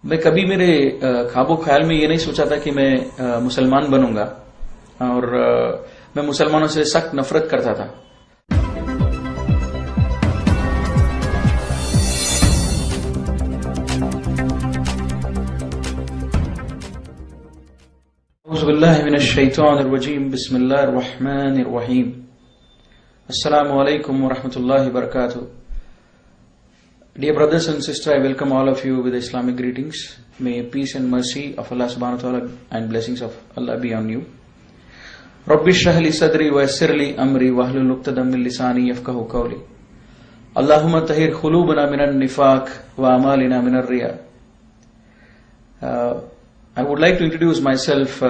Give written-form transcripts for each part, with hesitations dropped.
मैं कभी मेरे ख्वाबो ख्याल में ये नहीं सोचा था कि मैं मुसलमान बनूंगा और मैं मुसलमानों से सख्त नफरत करता था। औज़ुबिल्लाहि मिनश्शैतानिर्रजीम बिस्मिल्लाहिर्रहमानिर्रहीम। अस्सलामु अलैकुम व रहमतुल्लाहि व बरकातुहू। Dear brothers and sisters, I welcome all of you with Islamic greetings. May peace and mercy of Allah subhanahu wa ta'ala and blessings of Allah be on you. Rabbi shrah li sadri wa yassir li amri wahlul 'uqdatam min lisani yafqahu qawli. Allahumma tahhir qulubana minan nifaq wa amalina minar riya. I would like to introduce myself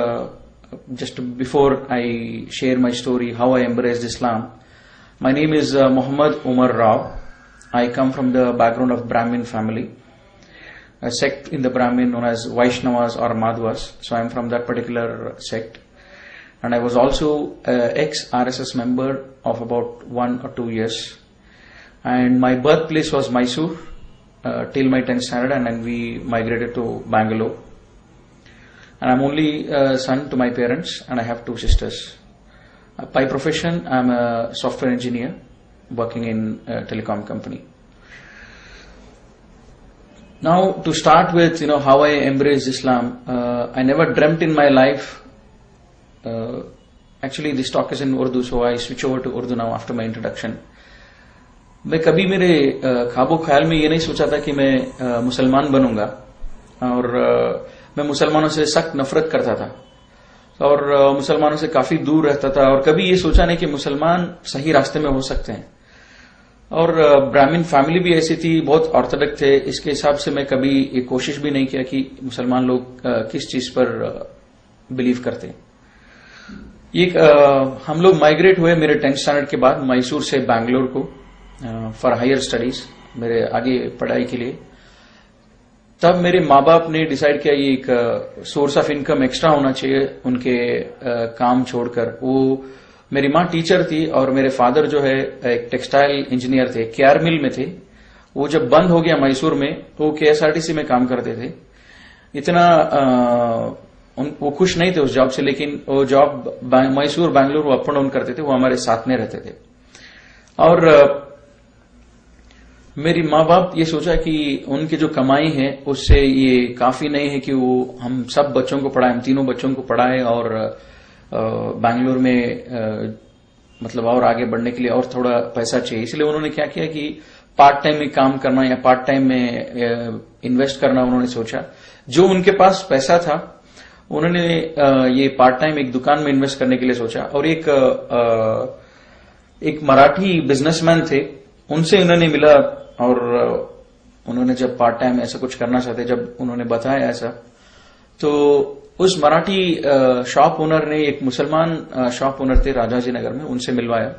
before I share my story, how I embraced Islam. My name is Muhammad Umar Rao. I come from the background of Brahmin family, a sect in the Brahmin known as Vaishnavas or Madhvas. So I am from that particular sect. And I was also ex-RSS member of about 1 or 2 years. And my birthplace was Mysore till my 10th standard, and then we migrated to Bangalore. And I'm only son to my parents, and I have 2 sisters. By profession, I'm a software engineer working in a telecom company. Now, to start with, how I embraced Islam, I never dreamt in my life. Actually, this talk is in Urdu, so I switch over to Urdu now after my introduction. मैं कभी मेरे ख्वाबो ख्याल में ये नहीं सोचा था कि मैं मुसलमान बनूंगा और मैं मुसलमानों से सख्त नफरत करता था और मुसलमानों से काफी दूर रहता था और कभी ये सोचा नहीं कि मुसलमान सही रास्ते में हो सकते हैं। और ब्राह्मण फैमिली भी ऐसी थी, बहुत ऑर्थोडॉक्स थे, इसके हिसाब से मैं कभी ये कोशिश भी नहीं किया कि मुसलमान लोग किस चीज पर बिलीव करते हैं। हम लोग माइग्रेट हुए मेरे 10th स्टैंडर्ड के बाद मैसूर से बैंगलोर को फॉर हायर स्टडीज, मेरे आगे पढ़ाई के लिए। तब मेरे माँ बाप ने डिसाइड किया ये एक सोर्स ऑफ इनकम एक्स्ट्रा होना चाहिए उनके काम छोड़कर। वो मेरी माँ टीचर थी और मेरे फादर जो है एक टेक्सटाइल इंजीनियर थे, केआर मिल में थे। वो जब बंद हो गया मैसूर में तो वो केएसआरटीसी में काम करते थे। इतना वो खुश नहीं थे उस जॉब से, लेकिन वो जॉब मैसूर बैंगलोर वो अप एंड डाउन करते थे, वो हमारे साथ में रहते थे। और मेरी माँ बाप ये सोचा कि उनकी जो कमाई है उससे ये काफी नहीं है कि वो हम सब बच्चों को पढ़ाएं, हम तीनों बच्चों को पढ़ाएं और बैंगलोर में मतलब और आगे बढ़ने के लिए और थोड़ा पैसा चाहिए। इसलिए उन्होंने क्या किया कि पार्ट टाइम में काम करना या पार्ट टाइम में इन्वेस्ट करना उन्होंने सोचा। जो उनके पास पैसा था उन्होंने ये पार्ट टाइम एक दुकान में इन्वेस्ट करने के लिए सोचा। और एक मराठी बिजनेसमैन थे, उनसे उन्होंने मिला और उन्होंने जब पार्ट टाइम ऐसा कुछ करना चाहते, जब उन्होंने बताया ऐसा, तो उस मराठी शॉप ओनर ने एक मुसलमान शॉप ओनर थे राजाजी नगर में, उनसे मिलवाया।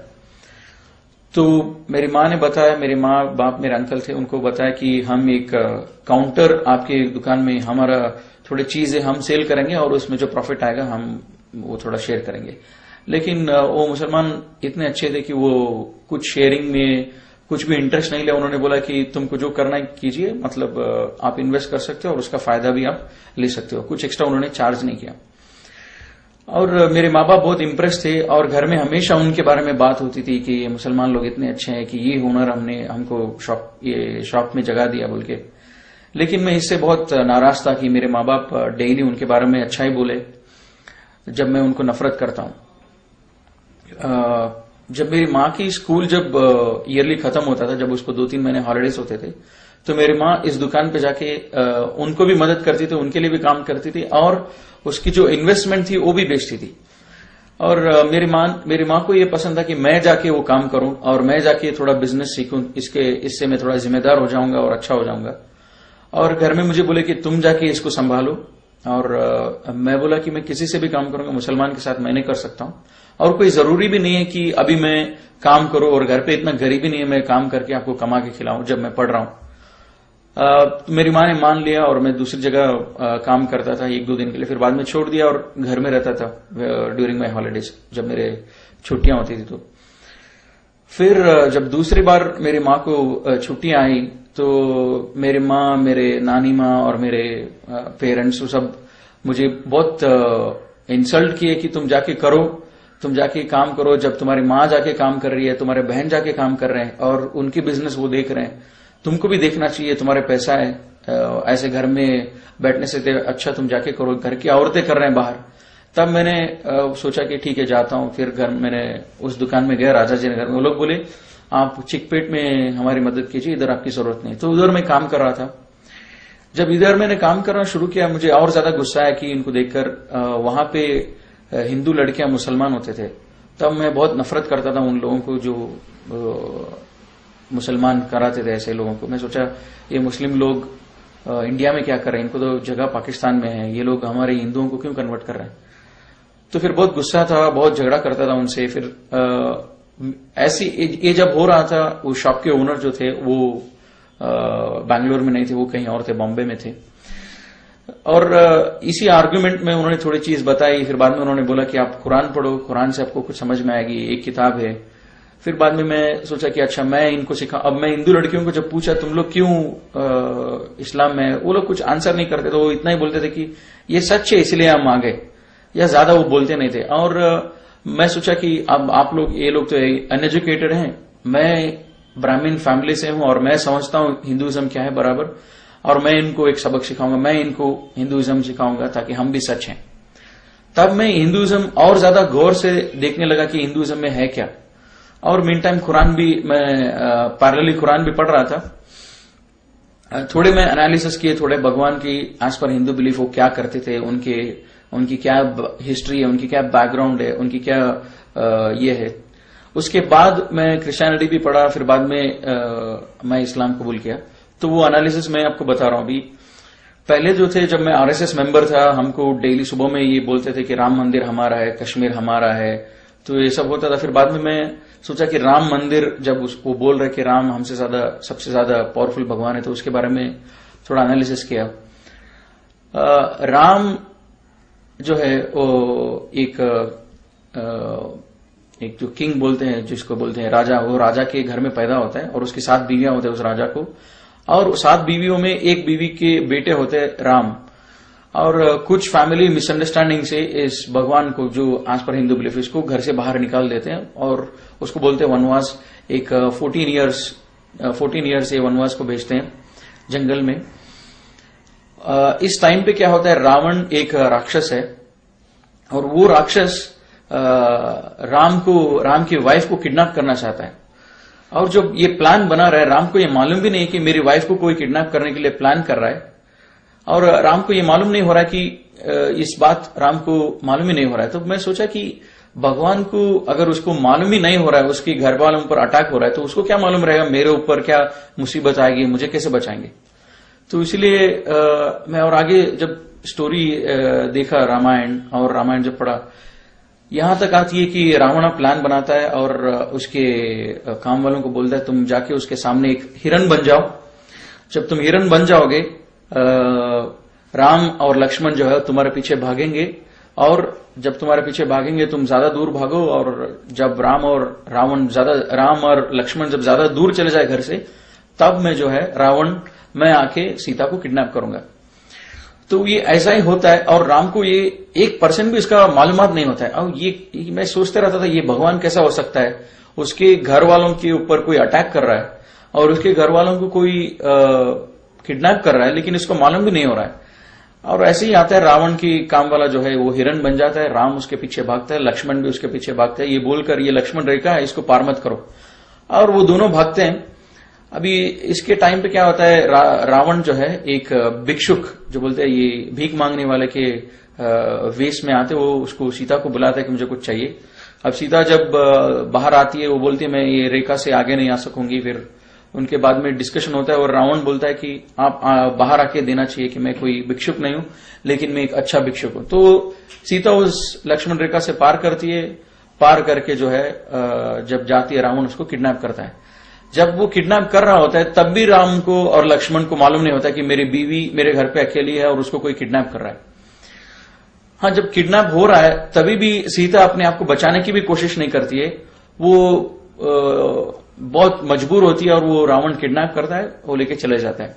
तो मेरी माँ ने बताया, मेरे माँ बाप मेरे अंकल थे, उनको बताया कि हम एक काउंटर आपके दुकान में, हमारा थोड़ी चीजें हम सेल करेंगे और उसमें जो प्रॉफिट आएगा हम वो थोड़ा शेयर करेंगे। लेकिन वो मुसलमान इतने अच्छे थे कि वो कुछ शेयरिंग में कुछ भी इंटरेस्ट नहीं लिया। उन्होंने बोला कि तुमको जो करना है कीजिए, मतलब आप इन्वेस्ट कर सकते हो और उसका फायदा भी आप ले सकते हो। कुछ एक्स्ट्रा उन्होंने चार्ज नहीं किया। और मेरे माँ बाप बहुत इम्प्रेस थे और घर में हमेशा उनके बारे में बात होती थी कि ये मुसलमान लोग इतने अच्छे हैं कि ये हुनर हमको शॉप में जगह दिया बोल के। लेकिन मैं इससे बहुत नाराज था कि मेरे माँ बाप डेली उनके बारे में अच्छा ही बोले जब मैं उनको नफरत करता हूं। जब मेरी माँ की स्कूल जब ईयरली खत्म होता था, जब उसको 2-3 महीने हॉलिडेज होते थे, तो मेरी माँ इस दुकान पे जाके उनको भी मदद करती थी, उनके लिए भी काम करती थी और उसकी जो इन्वेस्टमेंट थी वो भी बेचती थी। और मेरी माँ को ये पसंद था कि मैं जाके वो काम करूं और मैं जाके थोड़ा बिजनेस सीखूं, इससे मैं थोड़ा जिम्मेदार हो जाऊंगा और अच्छा हो जाऊंगा। और घर में मुझे बोले कि तुम जाके इसको संभालो। और मैं बोला कि मैं किसी से भी काम करूंगा, मुसलमान के साथ मैं नहीं कर सकता हूं और कोई जरूरी भी नहीं है कि अभी मैं काम करूं और घर पे इतना गरीबी नहीं है मैं काम करके आपको कमा के खिलाऊं जब मैं पढ़ रहा हूं। मेरी माँ ने मान लिया और मैं दूसरी जगह काम करता था 1-2 दिन के लिए, फिर बाद में छोड़ दिया और घर में रहता था ड्यूरिंग माई हॉलीडेज, जब मेरे छुट्टियां होती थी। तो फिर जब दूसरी बार मेरी माँ को छुट्टियां आई तो मेरे माँ, मेरे नानी माँ और मेरे पेरेंट्स सब मुझे बहुत इंसल्ट किए कि तुम जाके करो, तुम जाके काम करो। जब तुम्हारी माँ जाके काम कर रही है, तुम्हारे बहन जाके काम कर रहे हैं और उनकी बिजनेस वो देख रहे हैं, तुमको भी देखना चाहिए, तुम्हारे पैसा है, ऐसे घर में बैठने से अच्छा तुम जाके करो, घर की औरतें कर रहे हैं बाहर। तब मैंने सोचा कि ठीक है जाता हूं। फिर घर मैंने उस दुकान में गया, राजा जी नगर में। वो लोग बोले आप चिकपेट में हमारी मदद कीजिए, इधर आपकी जरूरत नहीं। तो उधर मैं काम कर रहा था। जब इधर मैंने काम करना शुरू किया, मुझे और ज्यादा गुस्सा आया कि इनको देखकर वहां पे हिंदू लड़कियां मुसलमान होते थे। तब मैं बहुत नफरत करता था उन लोगों को जो मुसलमान कराते थे ऐसे लोगों को। मैं सोचा ये मुस्लिम लोग इंडिया में क्या कर रहे हैं, इनको तो जगह पाकिस्तान में है, ये लोग हमारे हिंदुओं को क्यों कन्वर्ट कर रहे हैं। तो फिर बहुत गुस्सा था, बहुत झगड़ा करता था उनसे। फिर ऐसी ये जब हो रहा था, वो शॉप के ओनर जो थे वो बैंगलोर में नहीं थे, वो कहीं और थे, बॉम्बे में थे। और इसी आर्ग्यूमेंट में उन्होंने थोड़ी चीज बताई। फिर बाद में उन्होंने बोला कि आप कुरान पढ़ो, कुरान से आपको कुछ समझ में आएगी, एक किताब है। फिर बाद में मैं सोचा कि अच्छा मैं इनको सिखा। अब मैं हिंदू लड़कियों को जब पूछा तुम लोग क्यों इस्लाम में, वो लोग कुछ आंसर नहीं करते थे। वो इतना ही बोलते थे कि ये सच है इसलिए हम आ गए, या ज्यादा वो बोलते नहीं थे। और मैं सोचा कि अब आप लोग, ये लोग तो अनएजुकेटेड हैं, मैं ब्राह्मण फैमिली से हूं और मैं समझता हूं हिंदुइज्म क्या है बराबर, और मैं इनको एक सबक सिखाऊंगा, मैं इनको हिंदुइज्म सिखाऊंगा ताकि हम भी सच हैं। तब मैं हिंदुइज्म और ज्यादा गौर से देखने लगा कि हिंदुइज्म में है क्या। और मीन टाइम कुरान भी मैं पैरेलली कुरान भी पढ़ रहा था। थोड़े मैं एनालिसिस किए, थोड़े भगवान की एज पर हिंदू बिलीफ वो क्या करते थे, उनकी क्या हिस्ट्री है, उनकी क्या बैकग्राउंड है, उनकी क्या ये है। उसके बाद मैं क्रिश्चियनिटी भी पढ़ा, फिर बाद में मैं इस्लाम कबूल किया। तो वो एनालिसिस मैं आपको बता रहा हूं। अभी पहले जो थे, जब मैं आरएसएस मेंबर था, हमको डेली सुबह में ये बोलते थे कि राम मंदिर हमारा है, कश्मीर हमारा है, तो ये सब होता था। फिर बाद में मैं सोचा कि राम मंदिर, जब वो बोल रहे कि राम हमसे ज्यादा, सबसे ज्यादा पावरफुल भगवान है, तो उसके बारे में थोड़ा एनालिसिस किया। राम जो है वो एक जो किंग बोलते हैं, जिसको बोलते हैं राजा, वो राजा के घर में पैदा होता है और उसकी 7 बीवियां होते हैं उस राजा को। और 7 बीवियों में एक बीवी के बेटे होते हैं राम। और कुछ फैमिली मिसअंडरस्टैंडिंग से इस भगवान को, जो आज पर हिंदू बिलीफ, इसको घर से बाहर निकाल देते हैं और उसको बोलते हैं वनवास। एक 14 ईयर्स ये वनवास को भेजते हैं जंगल में। इस टाइम पे क्या होता है, रावण एक राक्षस है और वो राक्षस राम की वाइफ को किडनैप करना चाहता है। और जब ये प्लान बना रहा है, राम को ये मालूम भी नहीं कि मेरी वाइफ को कोई किडनैप करने के लिए प्लान कर रहा है। और राम को ये मालूम नहीं हो रहा है कि इस बात राम को मालूम ही नहीं हो रहा है। तो मैं सोचा कि भगवान को अगर उसको मालूम ही नहीं हो रहा है, उसके घर वालों पर अटैक हो रहा है, तो उसको क्या मालूम रहेगा मेरे ऊपर क्या मुसीबत आएगी, मुझे कैसे बचाएंगे। तो इसलिए मैं और आगे जब स्टोरी देखा रामायण, और रामायण जब पढ़ा, यहां तक आती है कि रावण प्लान बनाता है और उसके काम वालों को बोलता है तुम जाके उसके सामने एक हिरन बन जाओ। जब तुम हिरन बन जाओगे, राम और लक्ष्मण जो है तुम्हारे पीछे भागेंगे, और जब तुम्हारे पीछे भागेंगे तुम ज्यादा दूर भागो, और जब राम और लक्ष्मण जब ज्यादा दूर चले जाए घर से, तब मैं जो है मैं आके सीता को किडनैप करूंगा। तो ये ऐसा ही होता है। और राम को ये 1% भी इसका मालूमात नहीं होता है। और ये मैं सोचते रहता था, ये भगवान कैसा हो सकता है, उसके घर वालों के ऊपर कोई अटैक कर रहा है और उसके घर वालों को कोई किडनैप कर रहा है, लेकिन इसको मालूम भी नहीं हो रहा है। और ऐसे ही आता है, रावण की काम वाला जो है वो हिरन बन जाता है, राम उसके पीछे भागता है, लक्ष्मण भी उसके पीछे भागता है, ये बोलकर ये लक्ष्मण रेखा है, इसको पार मत करो। और वो दोनों भागते हैं। अभी इसके टाइम पे क्या होता है, रावण जो है एक भिक्षुक, जो बोलते हैं ये भीख मांगने वाले के वेश में आते, वो उसको सीता को बुलाता है कि मुझे कुछ चाहिए। अब सीता जब बाहर आती है, वो बोलती है मैं ये रेखा से आगे नहीं आ सकूंगी। फिर उनके बाद में डिस्कशन होता है और रावण बोलता है कि आप बाहर आके देना चाहिए कि मैं कोई भिक्षुक नहीं हूं, लेकिन मैं एक अच्छा भिक्षुक हूं। तो सीता उस लक्ष्मण रेखा से पार करती है। पार करके जो है जब जाती है, रावण उसको किडनैप करता है। जब वो किडनैप कर रहा होता है, तब भी राम को और लक्ष्मण को मालूम नहीं होता कि मेरी बीवी मेरे घर पे अकेली है और उसको कोई किडनैप कर रहा है। हाँ, जब किडनैप हो रहा है तभी भी सीता अपने आप को बचाने की भी कोशिश नहीं करती है। वो बहुत मजबूर होती है और वो रावण किडनैप करता है, वो लेके चले जाता है।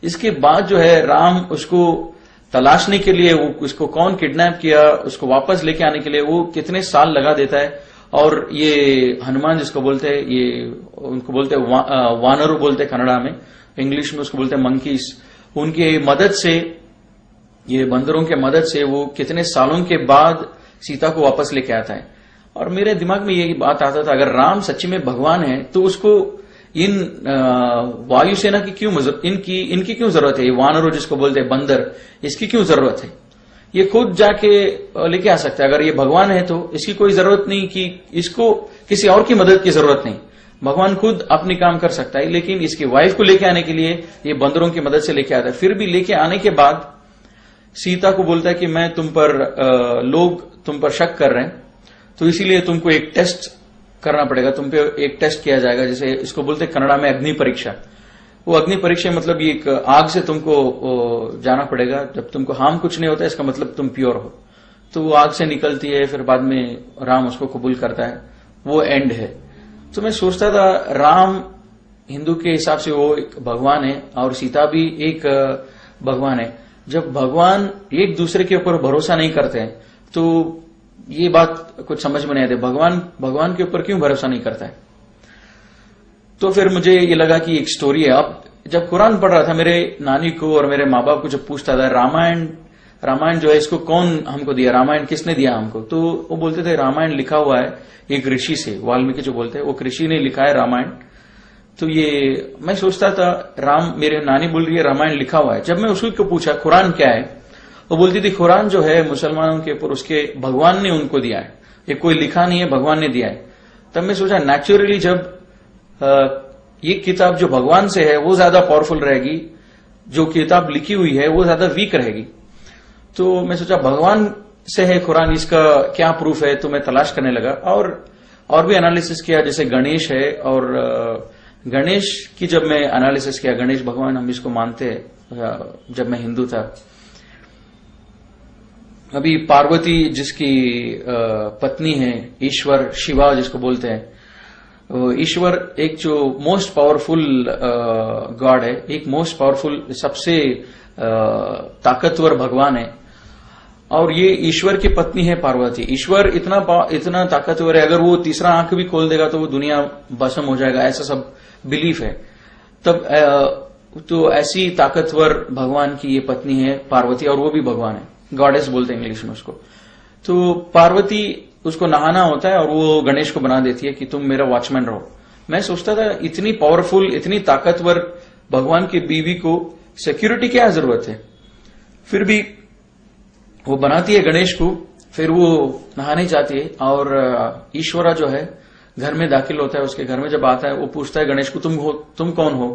इसके बाद जो है राम उसको तलाशने के लिए, वो उसको कौन किडनैप किया, उसको वापस लेके आने के लिए वो कितने साल लगा देता है। और ये हनुमान जिसको बोलते हैं, ये उनको बोलते हैं वानरू बोलते हैं कन्नड़ा में, इंग्लिश में उसको बोलते हैं मंकीज। उनकी मदद से, ये बंदरों के मदद से वो कितने सालों के बाद सीता को वापस लेके आता है। और मेरे दिमाग में यही बात आता था, अगर राम सच्ची में भगवान है तो उसको इन वायुसेना की क्यों इनकी क्यों जरूरत है? ये वानरों जिसको बोलते हैं बंदर, इसकी क्यों जरूरत है? ये खुद जाके लेके आ सकता है। अगर ये भगवान है तो इसकी कोई जरूरत नहीं कि इसको किसी और की मदद की जरूरत नहीं, भगवान खुद अपनी काम कर सकता है। लेकिन इसकी वाइफ को लेके आने के लिए ये बंदरों की मदद से लेके आता है। फिर भी लेके आने के बाद सीता को बोलता है कि मैं तुम पर लोग तुम पर शक कर रहे हैं, तो इसीलिए तुमको एक टेस्ट करना पड़ेगा, तुम पे एक टेस्ट किया जाएगा, जैसे इसको बोलते कन्नड़ा में अग्नि परीक्षा। वो अग्नि परीक्षा मतलब ये एक आग से तुमको जाना पड़ेगा। जब तुमको हार्म कुछ नहीं होता इसका मतलब तुम प्योर हो। तो वो आग से निकलती है, फिर बाद में राम उसको कबूल करता है, वो एंड है। तो मैं सोचता था राम हिंदू के हिसाब से वो एक भगवान है और सीता भी एक भगवान है। जब भगवान एक दूसरे के ऊपर भरोसा नहीं करते हैं तो ये बात कुछ समझ में नहीं आती, भगवान के ऊपर क्यों भरोसा नहीं करता है। तो फिर मुझे ये लगा कि एक स्टोरी है। अब जब कुरान पढ़ रहा था, मेरे नानी को और मेरे माँ बाप को जब पूछता था रामायण जो है इसको कौन हमको दिया, रामायण किसने दिया हमको, तो वो बोलते थे रामायण लिखा हुआ है एक ऋषि से, वाल्मीकि जो बोलते हैं वो ऋषि ने लिखा है रामायण। तो ये मैं सोचता था मेरे नानी बोल रही है रामायण लिखा हुआ है। जब मैं उसको पूछा कुरान क्या है, वो बोलती थी कुरान जो है मुसलमानों के ऊपर उसके भगवान ने उनको दिया है, ये कोई लिखा नहीं है, भगवान ने दिया है। तब मैं सोचा नेचुरली जब ये किताब जो भगवान से है वो ज्यादा पावरफुल रहेगी, जो किताब लिखी हुई है वो ज्यादा वीक रहेगी। तो मैं सोचा भगवान से है कुरान, इसका क्या प्रूफ है। तो मैं तलाश करने लगा और भी एनालिसिस किया, जैसे गणेश है, और गणेश की जब मैं एनालिसिस किया, गणेश भगवान हम इसको मानते हैं जब मैं हिंदू था। अभी पार्वती जिसकी पत्नी है, ईश्वर शिवा जिसको बोलते हैं, ईश्वर एक जो मोस्ट पावरफुल गॉड है, एक मोस्ट पावरफुल सबसे ताकतवर भगवान है। और ये ईश्वर की पत्नी है पार्वती। ईश्वर इतना ताकतवर है, अगर वो तीसरा आंख भी खोल देगा तो वो दुनिया भस्म हो जाएगा, ऐसा सब बिलीफ है। तब तो ऐसी ताकतवर भगवान की ये पत्नी है पार्वती, और वो भी भगवान है, गॉडेस बोलते हैं इंग्लिश में उसको। तो पार्वती उसको नहाना होता है और वो गणेश को बना देती है कि तुम मेरा वॉचमैन रहो। मैं सोचता था इतनी पावरफुल, इतनी ताकतवर भगवान की बीवी को सिक्योरिटी क्या जरूरत है। फिर भी वो बनाती है गणेश को, फिर वो नहाने जाती है और ईश्वरा जो है घर में दाखिल होता है। उसके घर में जब आता है वो पूछता है गणेश को तुम कौन हो।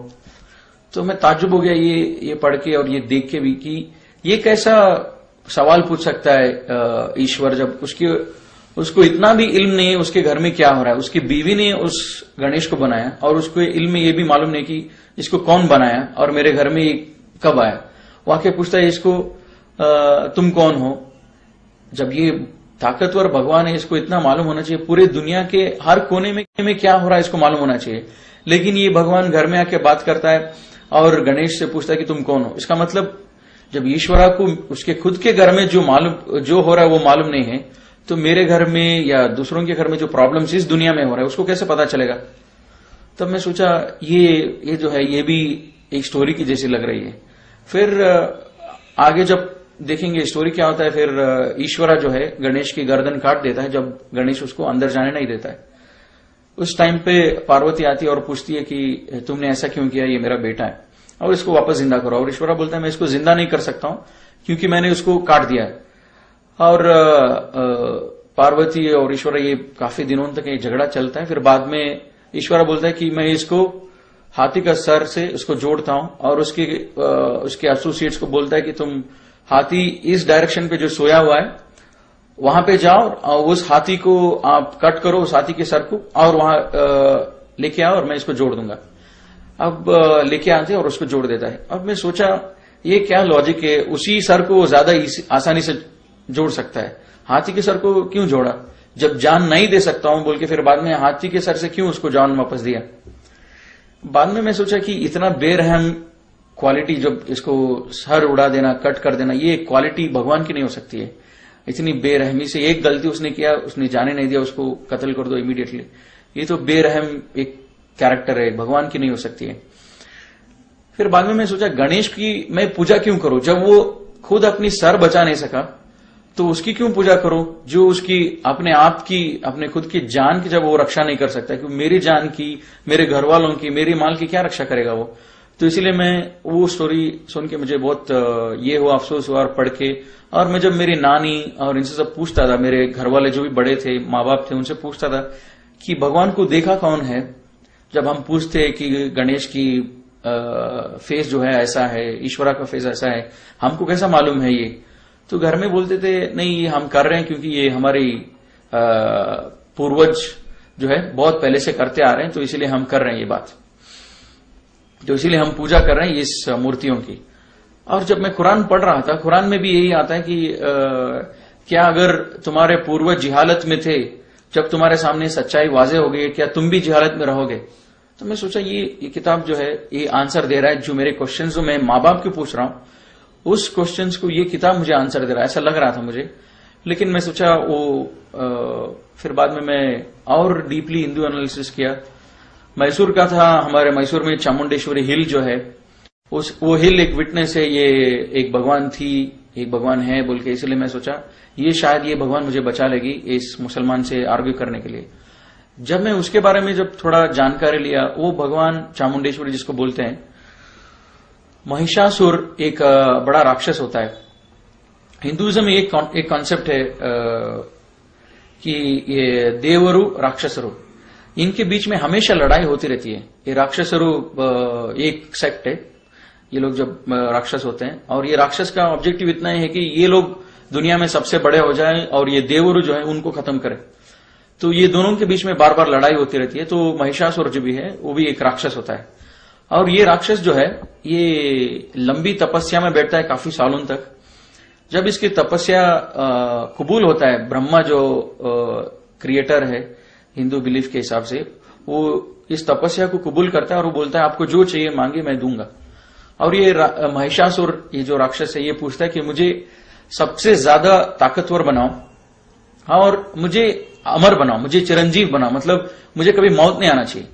तो मैं ताज्जुब हो गया ये पढ़ के और ये देख के भी कि ये कैसा सवाल पूछ सकता है ईश्वर, जब उसको इतना भी इल्म नहीं है उसके घर में क्या हो रहा है। उसकी बीवी ने उस गणेश को बनाया और उसको इल्म में ये भी मालूम नहीं कि इसको कौन बनाया और मेरे घर में ये कब आया। वो आके पूछता है इसको तुम कौन हो। जब ये ताकतवर भगवान है, इसको इतना मालूम होना चाहिए, पूरे दुनिया के हर कोने में क्या हो रहा है इसको मालूम होना चाहिए। लेकिन ये भगवान घर में आके बात करता है और गणेश से पूछता है कि तुम कौन हो। इसका मतलब जब ईश्वरा को उसके खुद के घर में जो हो रहा है वो मालूम नहीं है, तो मेरे घर में या दूसरों के घर में जो प्रॉब्लम्स इस दुनिया में हो रहा है उसको कैसे पता चलेगा। तब मैं सोचा ये जो है ये भी एक स्टोरी की जैसी लग रही है। फिर आगे जब देखेंगे स्टोरी क्या होता है, फिर ईश्वरा जो है गणेश की गर्दन काट देता है जब गणेश उसको अंदर जाने नहीं देता है। उस टाइम पे पार्वती आती है और पूछती है कि तुमने ऐसा क्यों किया, ये मेरा बेटा है और इसको वापस जिंदा करो। और ईश्वरा बोलता है मैं इसको जिंदा नहीं कर सकता हूं क्योंकि मैंने उसको काट दिया है। और पार्वती और ईश्वरा ये काफी दिनों तक ये झगड़ा चलता है। फिर बाद में ईश्वरा बोलता है कि मैं इसको हाथी का सर से उसको जोड़ता हूं और उसके एसोसिएट्स को बोलता है कि तुम हाथी इस डायरेक्शन पे जो सोया हुआ है वहां पे जाओ और उस हाथी को आप कट करो, उस हाथी के सर को, और वहां लेके आओ और मैं इसको जोड़ दूंगा। अब लेके आते और उसको जोड़ देता है। अब मैं सोचा ये क्या लॉजिक है, उसी सर को ज्यादा आसानी से जोड़ सकता है, हाथी के सर को क्यों जोड़ा जब जान नहीं दे सकता हूं बोल के, फिर बाद में हाथी के सर से क्यों उसको जान वापस दिया। बाद में मैं सोचा कि इतना बेरहम क्वालिटी, जब इसको सर उड़ा देना, कट कर देना, ये क्वालिटी भगवान की नहीं हो सकती है। इतनी बेरहमी से एक गलती उसने किया, उसने जाने नहीं दिया, उसको कत्ल कर दो इमीडिएटली। ये तो बेरहम एक कैरेक्टर है, भगवान की नहीं हो सकती है। फिर बाद में मैं सोचा गणेश की मैं पूजा क्यों करूं, जब वो खुद अपनी सर बचा नहीं सका तो उसकी क्यों पूजा करूं, जो उसकी अपने आप की, अपने खुद की जान की जब वो रक्षा नहीं कर सकता, क्योंकि मेरी जान की, मेरे घर वालों की, मेरी माल की क्या रक्षा करेगा वो। तो इसीलिए मैं वो स्टोरी सुन के मुझे बहुत ये हुआ, अफसोस हुआ और पढ़ के। और मैं जब मेरी नानी और इनसे सब पूछता था, मेरे घर वाले जो भी बड़े थे, माँ बाप थे, उनसे पूछता था कि भगवान को देखा कौन है। जब हम पूछते कि गणेश की फेस जो है ऐसा है, ईश्वरा का फेस ऐसा है, हमको कैसा मालूम है ये, तो घर में बोलते थे नहीं ये हम कर रहे हैं क्योंकि ये हमारी पूर्वज जो है बहुत पहले से करते आ रहे हैं, तो इसीलिए हम कर रहे हैं ये बात, तो इसीलिए हम पूजा कर रहे हैं इस मूर्तियों की। और जब मैं कुरान पढ़ रहा था, कुरान में भी यही आता है कि क्या अगर तुम्हारे पूर्वज जिहालत में थे, जब तुम्हारे सामने सच्चाई वाजे हो गई, क्या तुम भी जिहालत में रहोगे। तो मैं सोचा ये किताब जो है ये आंसर दे रहा है, जो मेरे क्वेश्चंस जो मैं माँ बाप के पूछ रहा हूं, उस क्वेश्चंस को ये किताब मुझे आंसर दे रहा है, ऐसा लग रहा था मुझे। लेकिन मैं सोचा वो फिर बाद में मैं और डीपली हिंदू एनालिसिस किया। मैसूर का था, हमारे मैसूर में चामुंडेश्वरी हिल जो है, वो हिल एक विटनेस है, ये एक भगवान थी, एक भगवान है बोल के, इसलिए मैं सोचा ये शायद ये भगवान मुझे बचा लेगी इस मुसलमान से आर्ग्यू करने के लिए। जब मैं उसके बारे में जब थोड़ा जानकारी लिया, वो भगवान चामुंडेश्वरी जिसको बोलते हैं, महिषासुर एक बड़ा राक्षस होता है। हिंदुइज्म में एक कॉन्सेप्ट है कि ये देवरु राक्षसरु, इनके बीच में हमेशा लड़ाई होती रहती है। ये राक्षसरु एक सेक्ट है, ये लोग जब राक्षस होते हैं, और ये राक्षस का ऑब्जेक्टिव इतना है कि ये लोग दुनिया में सबसे बड़े हो जाएं और ये देवरु जो है उनको खत्म करें। तो ये दोनों के बीच में बार बार लड़ाई होती रहती है। तो महिषासुर जो भी है वो भी एक राक्षस होता है, और ये राक्षस जो है ये लंबी तपस्या में बैठता है काफी सालों तक। जब इसकी तपस्या कबूल होता है, ब्रह्मा जो क्रिएटर है हिंदू बिलीफ के हिसाब से, वो इस तपस्या को कबूल करता है और वो बोलता है आपको जो चाहिए मांगे मैं दूंगा। और ये महिषासुर, ये जो राक्षस है, ये पूछता है कि मुझे सबसे ज्यादा ताकतवर बनाओ और मुझे अमर बनाओ, मुझे चिरंजीव बनाओ, मतलब मुझे कभी मौत नहीं आना चाहिए।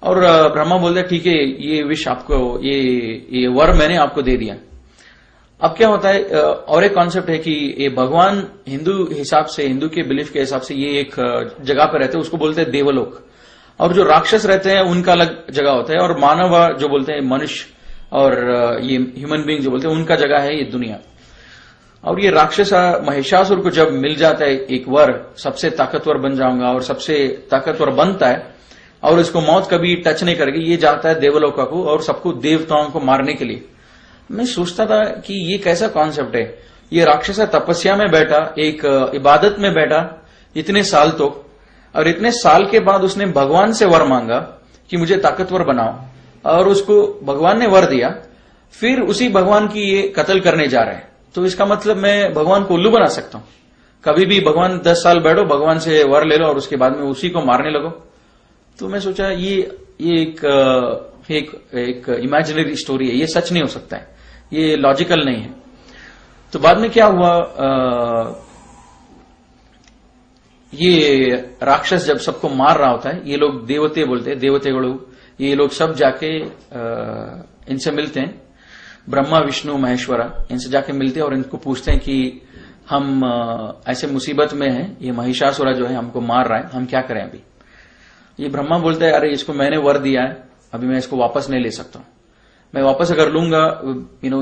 और ब्रह्मा बोलता है ठीक है, ये विश आपको, ये वर मैंने आपको दे दिया। अब क्या होता है, और एक कॉन्सेप्ट है कि ये भगवान हिंदू हिसाब से, हिंदू के बिलीफ के हिसाब से ये एक जगह पर रहते हैं, उसको बोलते हैं देवलोक। और जो राक्षस रहते हैं उनका अलग जगह होता है, और मानव जो बोलते हैं मनुष्य और ये ह्यूमन बींग जो बोलते हैं उनका जगह है ये दुनिया। और ये राक्षस महिषासुर को जब मिल जाता है एक वर, सबसे ताकतवर बन जाऊंगा, और सबसे ताकतवर बनता है और इसको मौत कभी टच नहीं करेगी, ये जाता है देवलोका को और सबको देवताओं को मारने के लिए। मैं सोचता था कि ये कैसा कॉन्सेप्ट है, ये राक्षस तपस्या में बैठा, एक इबादत में बैठा इतने साल तो, और इतने साल के बाद उसने भगवान से वर मांगा कि मुझे ताकतवर बनाओ, और उसको भगवान ने वर दिया। फिर उसी भगवान की ये कत्ल करने जा रहे हैं। तो इसका मतलब मैं भगवान को उल्लू बना सकता हूं। कभी भी भगवान 10 साल बैठो, भगवान से वर ले लो और उसके बाद में उसी को मारने लगो। तो मैं सोचा ये एक इमेजिनरी स्टोरी है, ये सच नहीं हो सकता है, ये लॉजिकल नहीं है। तो बाद में क्या हुआ, ये राक्षस जब सबको मार रहा होता है, ये लोग देवते बोलते हैं, देवतेगणु, ये लोग सब जाके इनसे मिलते हैं, ब्रह्मा विष्णु महेश्वरा, इनसे जाके मिलते हैं और इनको पूछते हैं कि हम ऐसे मुसीबत में हैं, ये महिषासुर जो है हमको मार रहा है, हम क्या करें अभी। ये ब्रह्मा बोलता है अरे इसको मैंने वर दिया है, अभी मैं इसको वापस नहीं ले सकता हूं, मैं वापस अगर लूंगा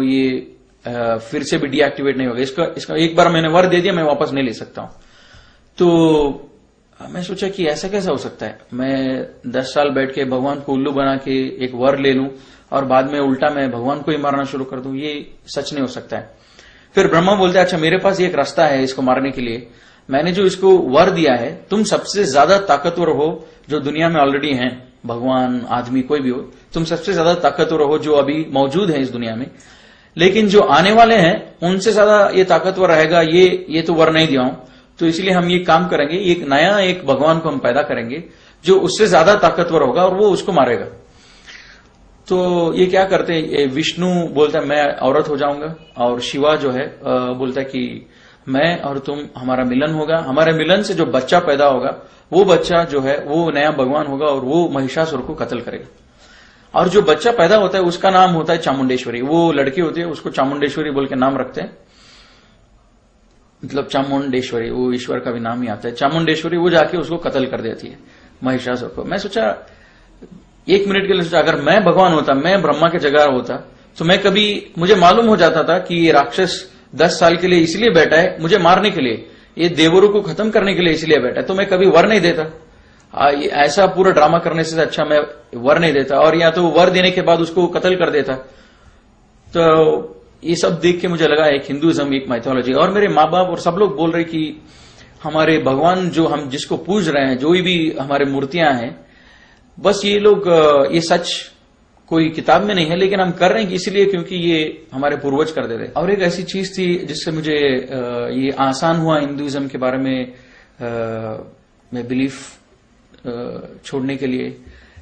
ये फिर से भी डीएक्टिवेट नहीं होगा, इसका एक बार मैंने वर दे दिया, मैं वापस नहीं ले सकता हूं। तो मैं सोचा कि ऐसा कैसा हो सकता है, मैं 10 साल बैठ के भगवान को उल्लू बना के एक वर ले लूं और बाद में उल्टा मैं भगवान को ही मारना शुरू कर दूं, ये सच नहीं हो सकता है। फिर ब्रह्मा बोलते हैं अच्छा मेरे पास एक रास्ता है इसको मारने के लिए, मैंने जो इसको वर दिया है, तुम सबसे ज्यादा ताकतवर हो जो दुनिया में ऑलरेडी हैं, भगवान आदमी कोई भी हो, तुम सबसे ज्यादा ताकतवर हो जो अभी मौजूद है इस दुनिया में, लेकिन जो आने वाले हैं उनसे ज्यादा ये ताकतवर रहेगा, ये तो वर नहीं दिया हूं, तो इसलिए हम ये काम करेंगे, एक नया एक भगवान को हम पैदा करेंगे जो उससे ज्यादा ताकतवर होगा और वो उसको मारेगा। तो ये क्या करते हैं, ये विष्णु बोलता है मैं औरत हो जाऊंगा, और शिवा जो है बोलता है कि मैं और तुम, हमारा मिलन होगा, हमारे मिलन से जो बच्चा पैदा होगा वो बच्चा जो है वो नया भगवान होगा और वो महिषासुर को कत्ल करेगा। और जो बच्चा पैदा होता है उसका नाम होता है चामुंडेश्वरी। वो लड़की होती है उसको चामुंडेश्वरी बोल के नाम रखते हैं, मतलब चामुंडेश्वरी, वो ईश्वर का भी नाम ही आता है चामुंडेश्वरी। वो जाके उसको कत्ल कर देती है महिषासुर को। मैं सोचा, एक मिनट के लिए सोचा, अगर मैं भगवान होता, मैं ब्रह्मा के जगह होता, तो मैं कभी, मुझे मालूम हो जाता था कि ये राक्षस 10 साल के लिए इसलिए बैठा है मुझे मारने के लिए, ये देवरों को खत्म करने के लिए इसलिए बैठा है, तो मैं कभी वर नहीं देता। ऐसा पूरा ड्रामा करने से अच्छा मैं वर नहीं देता, और या तो वर देने के बाद उसको कत्ल कर देता। तो ये सब देख के मुझे लगा एक हिंदुइज्म, एक माइथोलॉजी। और मेरे माँ बाप और सब लोग बोल रहे कि हमारे भगवान जो हम जिसको पूज रहे हैं, जो भी हमारे मूर्तियां हैं, बस ये लोग, ये सच कोई किताब में नहीं है, लेकिन हम कर रहे हैं इसलिए क्योंकि ये हमारे पूर्वज करते थे। और एक ऐसी चीज थी जिससे मुझे ये आसान हुआ हिंदुइज्म के बारे में मैं बिलीफ छोड़ने के लिए,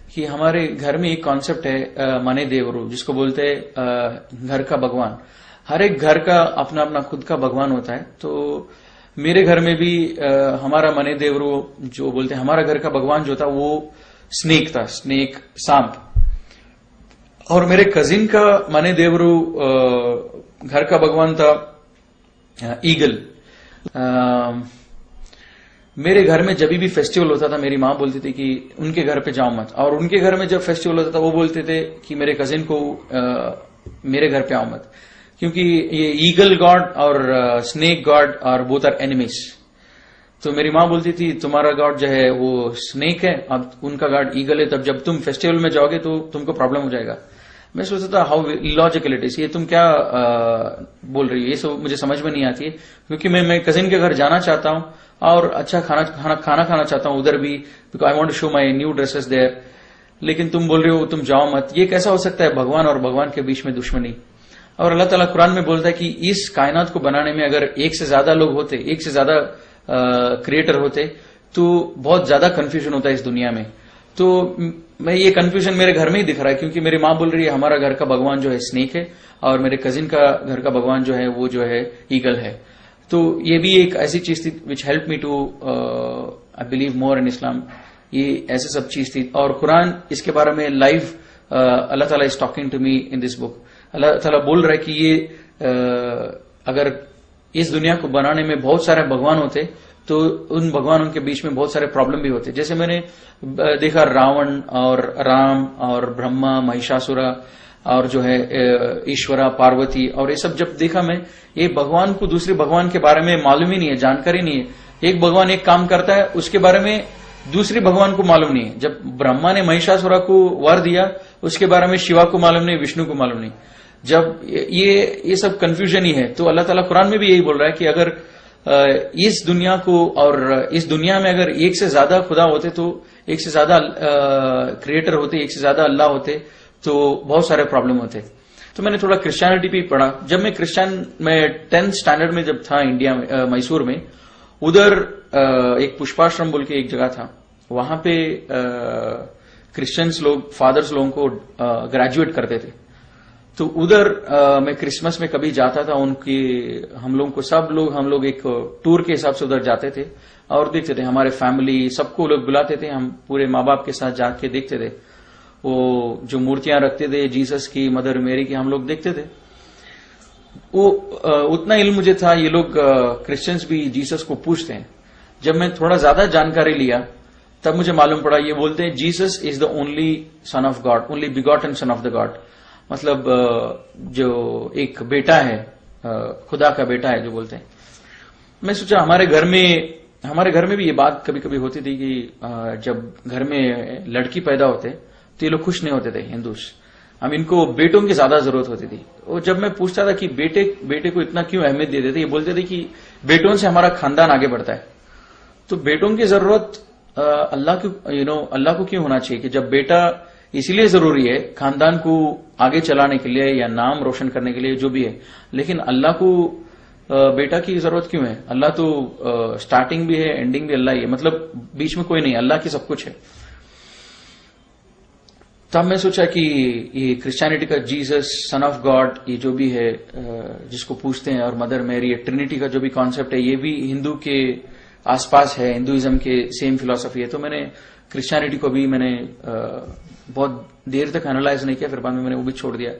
कि हमारे घर में एक कॉन्सेप्ट है मने देवरू, जिसको बोलते हैं घर का भगवान। हर एक घर का अपना अपना खुद का भगवान होता है। तो मेरे घर में भी हमारा मने देवरू जो बोलते हैं, हमारा घर का भगवान जो था वो स्नेक था, स्नेक, सांप। और मेरे कजिन का मने देवरू घर का भगवान था ईगल। मेरे घर में जब भी फेस्टिवल होता था मेरी माँ बोलती थी कि उनके घर पे जाओ मत, और उनके घर में जब फेस्टिवल होता था वो बोलते थे कि मेरे कजिन को मेरे घर पे आओ मत, क्योंकि ये ईगल गॉड और स्नेक गॉड और बोथ आर एनिमीज। तो मेरी माँ बोलती थी तुम्हारा गॉड जो है वो स्नेक है, अब उनका गॉड ईगल है, तब जब तुम फेस्टिवल में जाओगे तो तुमको प्रॉब्लम हो जाएगा। मैं सोचता था हाउ इलॉजिकल इट इज, ये तुम क्या बोल रही हो, ये सब मुझे समझ में नहीं आती है, क्योंकि मैं कजिन के घर जाना चाहता हूं और अच्छा खाना खाना चाहता हूं उधर भी, because I want to show my new dresses there, लेकिन तुम बोल रहे हो तुम जाओ मत। ये कैसा हो सकता है, भगवान और भगवान के बीच में दुश्मनी। और अल्लाह ताला कुरान में बोलता है कि इस कायनात को बनाने में अगर एक से ज्यादा लोग होते, एक से ज्यादा क्रिएटर होते, तो बहुत ज्यादा कंफ्यूजन होता है इस दुनिया में। तो मैं ये कंफ्यूजन मेरे घर में ही दिख रहा है, क्योंकि मेरी माँ बोल रही है हमारा घर का भगवान जो है स्नेक है, और मेरे कजिन का घर का भगवान जो है वो जो है ईगल है। तो ये भी एक ऐसी चीज थी which help me to I believe more in Islam. ये ऐसे सब चीज थी, और कुरान इसके बारे में लाइव अल्लाह ताला is talking to me in this book. अल्लाह ताला बोल रहा है कि ये अगर इस दुनिया को बनाने में बहुत सारे भगवान होते तो उन भगवानों के बीच में बहुत सारे प्रॉब्लम भी होते। जैसे मैंने देखा रावण और राम और ब्रह्मा, महिषासुरा और जो है ईश्वरा, पार्वती, और ये सब जब देखा मैं, एक भगवान को दूसरे भगवान के बारे में मालूम ही नहीं है, जानकारी नहीं है। एक भगवान एक काम करता है उसके बारे में दूसरे भगवान को मालूम नहीं है। जब ब्रह्मा ने महिषासुरा को वर दिया उसके बारे में शिवा को मालूम नहीं, विष्णु को मालूम नहीं। जब ये सब कंफ्यूजन ही है, तो अल्लाह ताला कुरान में भी यही बोल रहा है कि अगर इस दुनिया को, और इस दुनिया में अगर एक से ज्यादा खुदा होते, तो एक से ज्यादा क्रिएटर होते, एक से ज्यादा अल्लाह होते, तो बहुत सारे प्रॉब्लम होते। तो मैंने थोड़ा क्रिश्चियनिटी भी पढ़ा। जब मैं 10th स्टैंडर्ड में जब था इंडिया में, मैसूर में, उधर एक पुष्पाश्रम बोल के एक जगह था, वहां पे क्रिश्चियंस लोग, फादर्स लोगों को ग्रेजुएट करते थे। तो उधर मैं क्रिसमस में कभी जाता था, उनकी हम लोग एक टूर के हिसाब से उधर जाते थे और देखते थे। हमारे फैमिली सबको लोग बुलाते थे, हम पूरे माँ बाप के साथ जाके देखते थे। वो जो मूर्तियां रखते थे जीसस की, मदर मेरी की, हम लोग देखते थे। वो उतना इल्म मुझे था, ये लोग क्रिश्चियंस भी जीसस को पूछते हैं। जब मैं थोड़ा ज्यादा जानकारी लिया तब मुझे मालूम पड़ा, ये बोलते हैं Jesus is the only son of God, only begotten son of the God. मतलब जो एक बेटा है, खुदा का बेटा है जो बोलते हैं। मैं सोचा हमारे घर में भी ये बात कभी कभी होती थी कि जब घर में लड़की पैदा होते तो ये लोग खुश नहीं होते थे हिंदूस। हम इनको बेटों की ज्यादा जरूरत होती थी। और जब मैं पूछता था कि बेटे को इतना क्यों अहमियत देते थे, ये बोलते थे कि बेटों से हमारा खानदान आगे बढ़ता है। तो बेटों की जरूरत अल्लाह को क्यों होना चाहिए, कि जब बेटा इसीलिए जरूरी है खानदान को आगे चलाने के लिए या नाम रोशन करने के लिए जो भी है, लेकिन अल्लाह को बेटा की जरूरत क्यों है? अल्लाह तो स्टार्टिंग भी है, एंडिंग भी अल्लाह ही है, मतलब बीच में कोई नहीं, अल्लाह की सब कुछ है। तब मैं सोचा कि ये क्रिश्चियनिटी का जीसस सन ऑफ गॉड ये जो भी है जिसको पूछते हैं और मदर मैरी ट्रिनिटी का जो भी कॉन्सेप्ट है ये भी हिंदू के आसपास है, हिंदुइज्म के सेम फिलॉसफी है। तो मैंने क्रिश्चियनिटी को भी मैंने बहुत देर तक एनालाइज नहीं किया, फिर बाद में मैंने वो भी छोड़ दिया।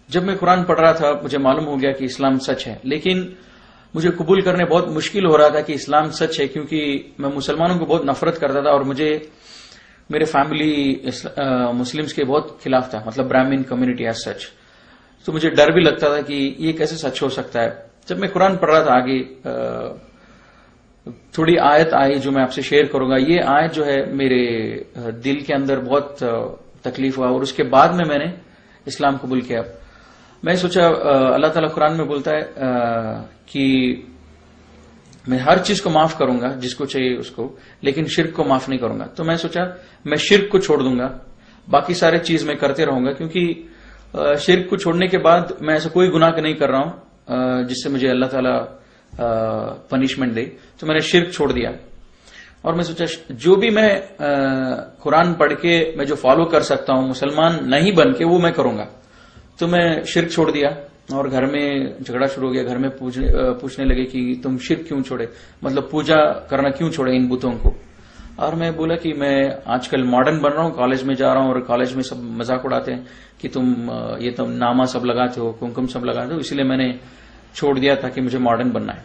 जब मैं कुरान पढ़ रहा था मुझे मालूम हो गया कि इस्लाम सच है, लेकिन मुझे कबूल करने बहुत मुश्किल हो रहा था कि इस्लाम सच है, क्योंकि मैं मुसलमानों को बहुत नफरत करता था और मुझे मेरे फैमिली मुस्लिम्स के बहुत खिलाफ था, मतलब ब्राह्मण कम्युनिटी एज सच। तो मुझे डर भी लगता था कि ये कैसे सच हो सकता है। जब मैं कुरान पढ़ रहा था आगे थोड़ी आयत आई जो मैं आपसे शेयर करूंगा। ये आयत जो है मेरे दिल के अंदर बहुत तकलीफ हुआ और उसके बाद में मैंने इस्लाम कबूल किया। मैं सोचा अल्लाह ताला कुरान में बोलता है कि मैं हर चीज को माफ करूंगा जिसको चाहिए उसको, लेकिन शिर्क को माफ नहीं करूंगा। तो मैं सोचा मैं शिर्क को छोड़ दूंगा, बाकी सारे चीज मैं करते रहूंगा, क्योंकि शिर्क को छोड़ने के बाद मैं ऐसा कोई गुनाह नहीं कर रहा हूं जिससे मुझे अल्लाह ताला पनिशमेंट दे। तो मैंने शिर्क छोड़ दिया और मैं सोचा जो भी मैं कुरान पढ़ के मैं जो फॉलो कर सकता हूं मुसलमान नहीं बन के वो मैं करूंगा। तो मैं शिर्क छोड़ दिया और घर में झगड़ा शुरू हो गया। घर में पूछने लगे कि तुम शिर्क क्यों छोड़े, मतलब पूजा करना क्यों छोड़े इन बुतों को। और मैं बोला कि मैं आजकल मॉडर्न बन रहा हूं, कॉलेज में जा रहा हूं और कॉलेज में सब मजाक उड़ाते हैं कि तुम ये तुम नामा सब लगाते हो, कुमकुम सब लगाते हो, इसलिए मैंने छोड़ दिया ताकि मुझे मॉडर्न बनना है।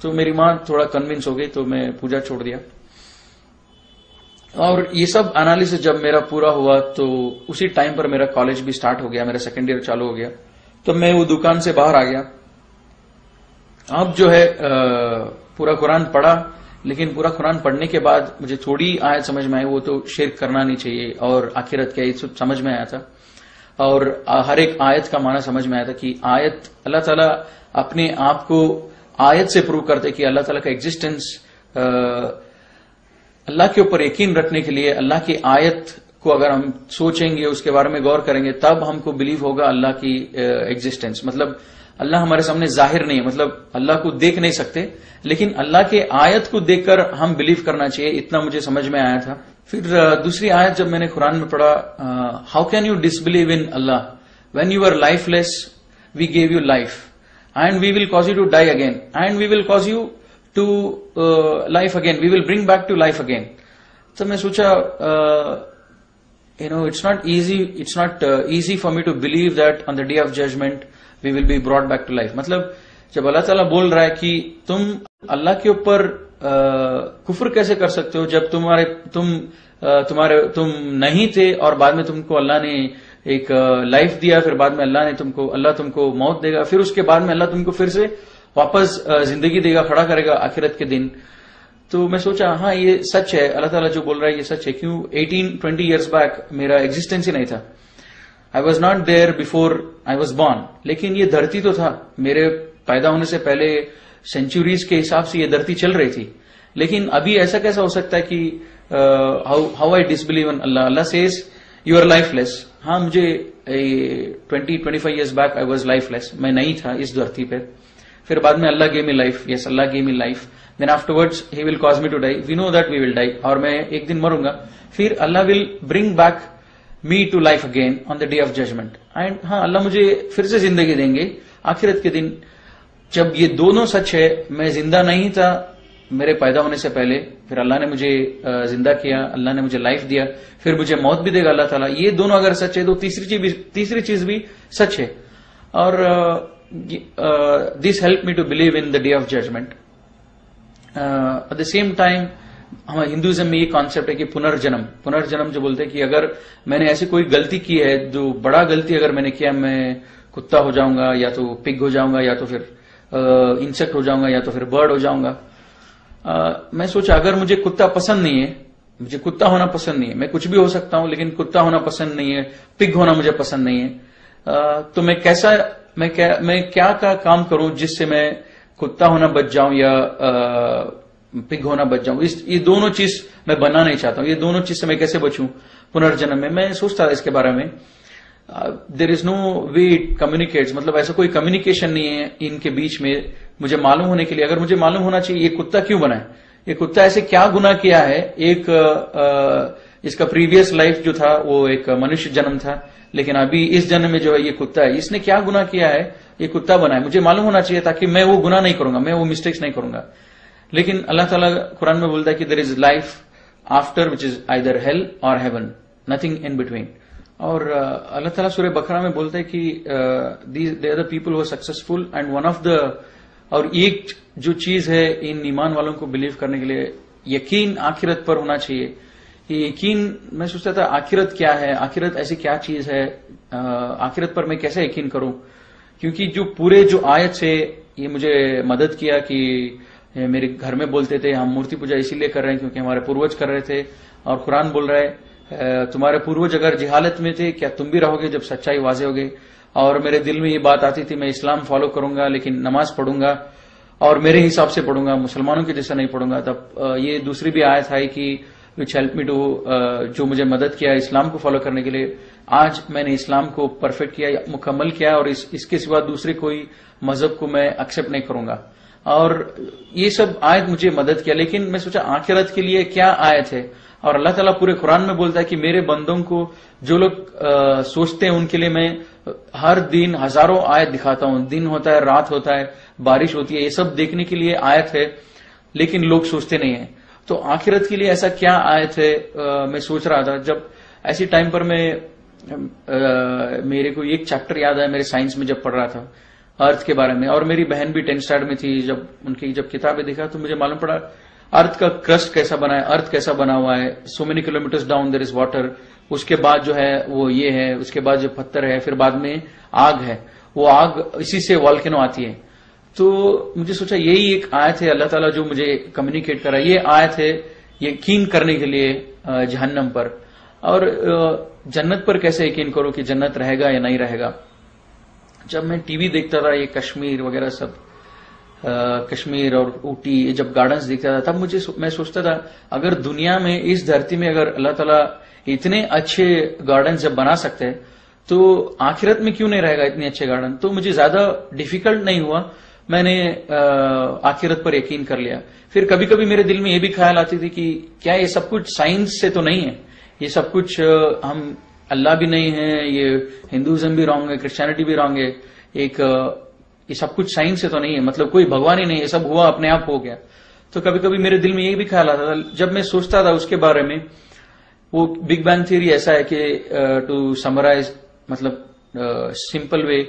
तो मेरी मां थोड़ा कन्विंस हो गई तो मैं पूजा छोड़ दिया। और ये सब एनालिसिस जब मेरा पूरा हुआ तो उसी टाइम पर मेरा कॉलेज भी स्टार्ट हो गया, मेरा सेकेंड ईयर चालू हो गया। तो मैं वो दुकान से बाहर आ गया। अब जो है पूरा कुरान पढ़ा, लेकिन पूरा कुरान पढ़ने के बाद मुझे थोड़ी आयत समझ में आई, वो तो शिर्क करना नहीं चाहिए और आखिरत क्या, ये सब समझ में आया था। और हर एक आयत का माना समझ में आया था कि आयत अल्लाह ताला अपने आप को आयत से प्रूव करते कि अल्लाह ताला का एग्जिस्टेंस, अल्लाह के ऊपर यकीन रखने के लिए अल्लाह की आयत को अगर हम सोचेंगे, उसके बारे में गौर करेंगे, तब हमको बिलीव होगा अल्लाह की एग्जिस्टेंस। मतलब अल्लाह हमारे सामने जाहिर नहीं है, मतलब अल्लाह को देख नहीं सकते, लेकिन अल्लाह के आयत को देखकर हम बिलीव करना चाहिए, इतना मुझे समझ में आया था। फिर दूसरी आयत जब मैंने कुरान में पढ़ा, how can you disbelieve in Allah when you are lifeless, we gave you life and we will cause you to die again and we will cause you to life again, we will bring back to life again. तो मैं सोचा it's not easy for me to believe that on the day of judgment we will be brought back to life। मतलब जब अल्लाह ताला बोल रहा है कि तुम अल्लाह के ऊपर कुफ्र कैसे कर सकते हो जब तुम नहीं थे और बाद में तुमको अल्लाह ने एक लाइफ दिया, फिर बाद में अल्लाह तुमको मौत देगा, फिर उसके बाद में अल्लाह तुमको फिर से वापस जिंदगी देगा, खड़ा करेगा आखिरत के दिन। तो मैं सोचा हाँ ये सच है, अल्लाह ताला जो बोल रहा है ये सच है। क्यों 18-20 ईयर्स बैक मेरा एग्जिस्टेंस ही नहीं था, I was not there before I was born. लेकिन ये धरती तो था, मेरे पैदा होने से पहले सेंचुरीज के हिसाब से ये धरती चल रही थी। लेकिन अभी ऐसा कैसा हो सकता है कि how I disbelieve in Allah. Allah says you are lifeless. हाँ मुझे 20-25 years back I was lifeless, मैं नहीं था इस धरती पे। फिर बाद में Allah gave me life, yes Allah gave me life, then afterwards he will cause me to die, we know that we will die, और मैं एक दिन मरूंगा, फिर अल्लाह will bring back me to life again on the day of judgment and हाँ अल्लाह मुझे फिर से जिंदगी देंगे आखिरत के दिन। जब ये दोनों सच है, मैं जिंदा नहीं था मेरे पैदा होने से पहले, फिर अल्लाह ने मुझे जिंदा किया, अल्लाह ने मुझे लाइफ दिया, फिर मुझे मौत भी देगा अल्लाह ताला, ये दोनों अगर सच है तो तीसरी चीज भी सच है। और this help me to believe in the day of judgement. At the same time हमारे हिंदुइज्म में ये कॉन्सेप्ट है कि पुनर्जन्म जो बोलते हैं कि अगर मैंने ऐसी कोई गलती की है, जो बड़ा गलती अगर मैंने किया, मैं कुत्ता हो जाऊंगा या तो पिग हो जाऊंगा या तो फिर इंसेक्ट हो जाऊंगा या तो फिर बर्ड हो जाऊंगा। मैं सोचा अगर मुझे कुत्ता पसंद नहीं है, मुझे कुत्ता होना पसंद नहीं है, मैं कुछ भी हो सकता हूं लेकिन कुत्ता होना पसंद नहीं है, पिग होना मुझे पसंद नहीं है, तो मैं क्या काम करूं जिससे मैं कुत्ता होना बच जाऊं या पिग होना बच जाऊं। ये दोनों चीज मैं बनना नहीं चाहता हूं, ये दोनों चीज से मैं कैसे बचूं पुनर्जन्म में। मैं सोचता था इसके बारे में। There is no way it communicates, मतलब ऐसा कोई कम्युनिकेशन नहीं है इनके बीच में मुझे मालूम होने के लिए। अगर मुझे मालूम होना चाहिए ये कुत्ता क्यों बना है, ये कुत्ता ऐसे क्या गुनाह किया है, एक इसका प्रीवियस लाइफ जो था वो एक मनुष्य जन्म था, लेकिन अभी इस जन्म में जो है ये कुत्ता है। इसने क्या गुनाह किया है, ये कुत्ता बना है, मुझे मालूम होना चाहिए ताकि मैं वो गुनाह नहीं करूंगा, मैं वो मिस्टेक्स नहीं करूंगा। लेकिन अल्लाह ताला कुरान में बोलता है कि there is life after which is either hell or heaven, nothing in between. और अल्लाह ताला सूरह बकरा में बोलता है कि they are the people who are successful and one of the, और एक जो चीज है इन ईमान वालों को बिलीव करने के लिए यकीन आखिरत पर होना चाहिए। ये यकीन, मैं सोचता था आखिरत क्या है, आखिरत ऐसी क्या चीज है, आखिरत पर मैं कैसे यकीन करूं, क्योंकि जो पूरे जो आयत से ये मुझे मदद किया कि मेरे घर में बोलते थे हम मूर्ति पूजा इसीलिए कर रहे हैं क्योंकि हमारे पूर्वज कर रहे थे, और कुरान बोल रहा है तुम्हारे पूर्वज अगर जिहालत में थे क्या तुम भी रहोगे जब सच्चाई वाजे होगे। और मेरे दिल में ये बात आती थी मैं इस्लाम फॉलो करूंगा लेकिन नमाज पढ़ूंगा और मेरे हिसाब से पढ़ूंगा, मुसलमानों के जैसा नहीं पढ़ूंगा। तब ये दूसरी भी आयत आई कि विच हेल्प मी टू, जो मुझे मदद किया इस्लाम को फॉलो करने के लिए। आज मैंने इस्लाम को परफेक्ट किया, मुकम्मल किया, और इसके सिवा दूसरे कोई मजहब को मैं एक्सेप्ट नहीं करूंगा। और ये सब आयत मुझे मदद किया। लेकिन मैं सोचा आखिरत के लिए क्या आयत है, और अल्लाह ताला पूरे कुरान में बोलता है कि मेरे बंदों को जो लोग सोचते हैं उनके लिए मैं हर दिन हजारों आयत दिखाता हूं। दिन होता है, रात होता है, बारिश होती है, ये सब देखने के लिए आयत है, लेकिन लोग सोचते नहीं है। तो आखिरत के लिए ऐसा क्या आयत है, मैं सोच रहा था। जब ऐसी टाइम पर मेरे को एक चैप्टर याद आया मेरे साइंस में जब पढ़ रहा था अर्थ के बारे में, और मेरी बहन भी 10th स्टैंडर्ड में थी। जब उनकी किताबें देखा तो मुझे मालूम पड़ा अर्थ का क्रस्ट कैसा बना है, अर्थ कैसा बना हुआ है, so many kilometres down there is water, उसके बाद जो है वो ये है, उसके बाद जो पत्थर है, फिर बाद में आग है, वो आग इसी से वॉल्केनो आती है। तो मुझे सोचा यही एक आयत है अल्लाह ताला जो मुझे कम्युनिकेट करा, ये आयत है यकीन करने के लिए जहन्नम पर। और जन्नत पर कैसे यकीन करो कि जन्नत रहेगा या नहीं रहेगा। जब मैं टीवी देखता था ये कश्मीर वगैरह सब, कश्मीर और ऊटी जब गार्डन्स देखता था, तब मैं सोचता था अगर दुनिया में इस धरती में अगर अल्लाह ताला इतने अच्छे गार्डन जब बना सकते हैं तो आखिरत में क्यों नहीं रहेगा इतने अच्छे गार्डन। तो मुझे ज्यादा डिफिकल्ट नहीं हुआ, मैंने आखिरत पर यकीन कर लिया। फिर कभी कभी मेरे दिल में ये भी ख्याल आती थी कि क्या ये सब कुछ साइंस से तो नहीं है, ये सब कुछ हम अल्लाह भी नहीं है, ये हिंदुइज्म भी रॉन्ग है, क्रिश्चियनिटी भी रॉन्ग है, ये सब कुछ साइंस से तो नहीं है, मतलब कोई भगवान ही नहीं, ये सब हुआ अपने आप हो गया। तो कभी कभी मेरे दिल में ये भी ख्याल आता था। जब मैं सोचता था उसके बारे में, वो बिग बैंग थ्योरी ऐसा है कि टू समराइज, मतलब सिंपल वे,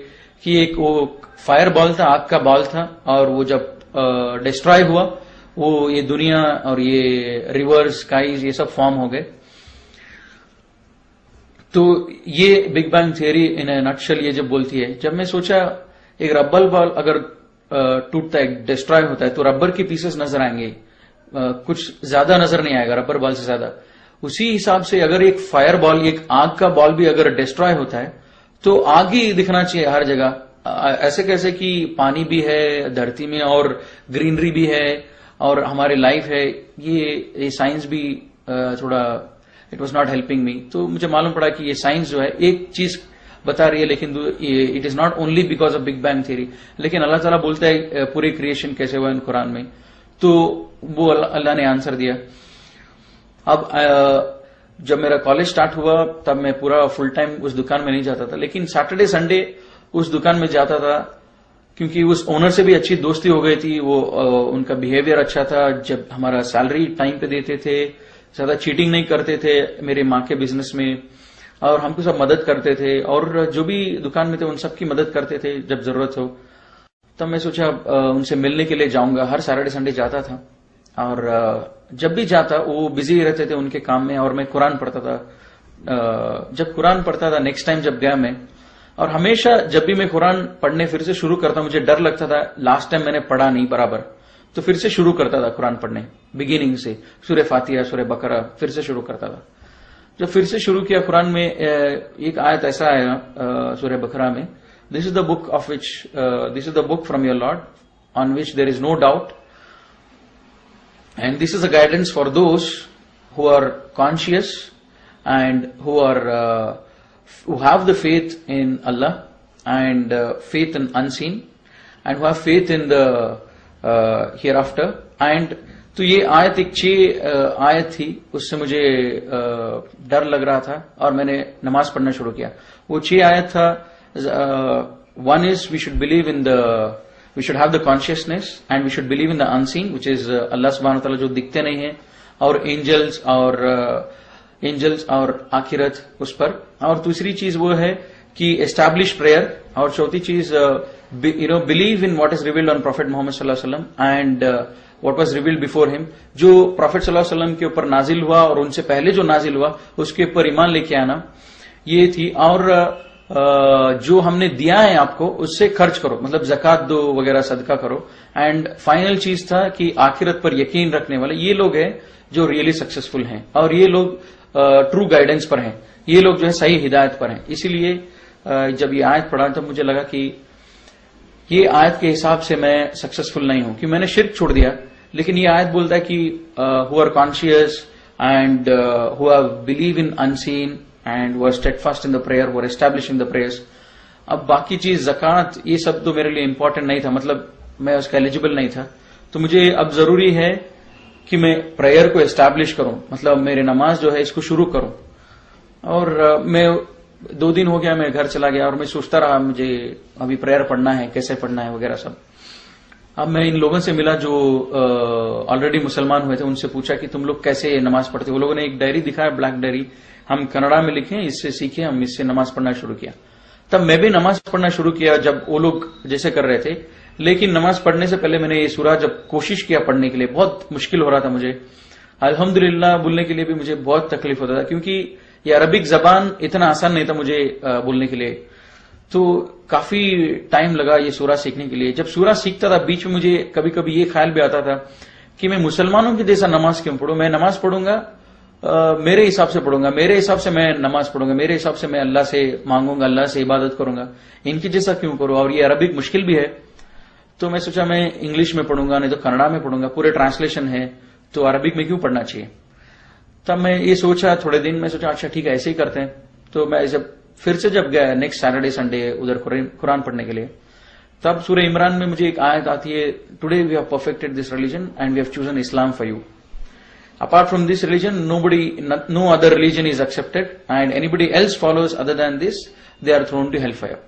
कि एक वो फायर बॉल था, आग का बॉल था, और वो जब डिस्ट्रॉय हुआ वो ये दुनिया और ये रिवर्स स्काईज ये सब फॉर्म हो गए। तो ये बिग बैंग थ्योरी इन ए नटशेल ये जब बोलती है। जब मैं सोचा एक रबर बॉल अगर टूटता है, डिस्ट्रॉय होता है, तो रबर के पीसेस नजर आएंगे, कुछ ज्यादा नजर नहीं आएगा रबर बॉल से ज्यादा। उसी हिसाब से अगर एक फायर बॉल, एक आग का बॉल भी अगर डिस्ट्रॉय होता है तो आग ही दिखना चाहिए हर जगह। ऐसे कैसे कि पानी भी है धरती में और ग्रीनरी भी है और हमारी लाइफ है, ये साइंस भी थोड़ा it was not helping me. तो मुझे मालूम पड़ा कि ये साइंस जो है एक चीज बता रही है, लेकिन it is not only because of big bang theory. लेकिन अल्लाह ताला बोलता है पूरे क्रिएशन कैसे हुआ इन कुरान में, तो वो अल्लाह ने आंसर दिया। अब जब मेरा कॉलेज स्टार्ट हुआ तब मैं पूरा फुल टाइम उस दुकान में नहीं जाता था, लेकिन सैटरडे संडे उस दुकान में जाता था, क्योंकि उस ओनर से भी अच्छी दोस्ती हो गई थी। वो उनका बिहेवियर अच्छा था, जब हमारा सैलरी टाइम पे देते थे, ज्यादा चीटिंग नहीं करते थे मेरे माँ के बिजनेस में, और हमको सब मदद करते थे, और जो भी दुकान में थे उन सबकी मदद करते थे जब जरूरत हो। तब मैं सोचा उनसे मिलने के लिए जाऊंगा। हर सैटरडे संडे जाता था, और जब भी जाता वो बिजी रहते थे उनके काम में, और मैं कुरान पढ़ता था। जब कुरान पढ़ता था नेक्स्ट टाइम जब गया मैं, और हमेशा जब भी मैं कुरान पढ़ने फिर से शुरू करता, मुझे डर लगता था लास्ट टाइम मैंने पढ़ा नहीं बराबर, तो फिर से शुरू करता था कुरान पढ़ने बिगिनिंग से, सूरह फातिहा, सूरह बकरा, फिर से शुरू करता था। जब फिर से शुरू किया कुरान में, एक आयत ऐसा आया सूरह बकरा में, this is the book of which this is the book from your lord on which there is no doubt, and this is a guidance for those who are conscious and who have the faith in Allah and faith in unseen, and who have faith in the hereafter, and तो ये आयत एक 6 आयत थी, उससे मुझे डर लग रहा था और मैंने नमाज पढ़ना शुरू किया। वो 6 आयत था, one is we should believe in we should have the consciousness and we should believe in the unseen which is Allah सुब्हानहू व तआला जो दिखते नहीं है, और एंजल्स और आखिरत उस पर। और दूसरी चीज वो है कि एस्टैब्लिश प्रेयर, और चौथी चीज believe in what is revealed on prophet Muhammad सल्लल्लाहु अलैहि वसल्लम and what was revealed before him. जो प्रॉफिट सल्लल्लाहु अलैहि वसल्लम के ऊपर नाजिल हुआ और उनसे पहले जो नाजिल हुआ उसके ऊपर ईमान लेके आना, ये थी। और जो हमने दिया है आपको उससे खर्च करो, मतलब जकात दो वगैरह, सदका करो। एंड फाइनल चीज था कि आखिरत पर यकीन रखने वाले ये लोग हैं जो रियली सक्सेसफुल हैं, और ये लोग ट्रू गाइडेंस पर हैं, ये लोग जो है सही हिदायत पर हैं। इसीलिए जब ये आयत पढ़ा तब मुझे लगा कि ये आयत के हिसाब से मैं सक्सेसफुल नहीं हूं, कि मैंने शिर्क छोड़ दिया। लेकिन ये आयत बोलता है कि who are conscious and who believe in unseen and वो स्टेडफास्ट इन द प्रेयर, वो एस्टैब्लिशिंग द प्रेयर्स। अब बाकी चीज जकात ये सब तो मेरे लिए इंपॉर्टेंट नहीं था, मतलब मैं उसका एलिजिबल नहीं था। तो मुझे अब जरूरी है कि मैं प्रेयर को एस्टैब्लिश करूं, मतलब मेरे नमाज जो है इसको शुरू करूं। और मैं 2 दिन हो गया मैं घर चला गया और मैं सोचता रहा मुझे अभी प्रेयर पढ़ना है, कैसे पढ़ना है वगैरह सब। अब मैं इन लोगों से मिला जो ऑलरेडी मुसलमान हुए थे, उनसे पूछा कि तुम लोग कैसे नमाज पढ़ते हो। वो लोगों ने एक डायरी दिखाया, ब्लैक डायरी, हम कन्नड़ा में लिखे, इससे सीखे, हम इससे नमाज पढ़ना शुरू किया। तब मैं भी नमाज पढ़ना शुरू किया जब वो लोग जैसे कर रहे थे। लेकिन नमाज पढ़ने से पहले मैंने ये सूरा जब कोशिश किया पढ़ने के लिए, बहुत मुश्किल हो रहा था मुझे। अल्हम्दुलिल्लाह बोलने के लिए भी मुझे बहुत तकलीफ होता था, क्योंकि ये अरबिक जबान इतना आसान नहीं था मुझे बोलने के लिए। तो काफी टाइम लगा ये सूरा सीखने के लिए। जब सूरा सीखता था बीच में मुझे कभी कभी ये ख्याल भी आता था कि मैं मुसलमानों के जैसा नमाज क्यों पढ़ूं। मैं नमाज पढ़ूंगा मेरे हिसाब से पढ़ूंगा, मेरे हिसाब से मैं नमाज पढ़ूंगा, मेरे हिसाब से मैं अल्लाह से मांगूंगा, अल्लाह से इबादत करूंगा, इनकी जैसा क्यों करूं। और ये अरबिक मुश्किल भी है, तो मैं सोचा मैं इंग्लिश में पढ़ूंगा, नहीं तो कन्नड़ा में पढ़ूंगा, पूरे ट्रांसलेशन है, तो अरबिक में क्यों पढ़ना चाहिए। तब मैं ये सोचा, थोड़े दिन मैं सोचा अच्छा ठीक है ऐसे ही करते हैं। तो मैं जब फिर से जब गया नेक्स्ट सैटरडे संडे उधर कुरान पढ़ने के लिए, तब सूरह इमरान में मुझे एक आयत आती है, today we have perfected this religion and we have chosen Islam for you. Apart from this religion, no other religion is accepted, and anybody else follows other than this, they are thrown to hellfire.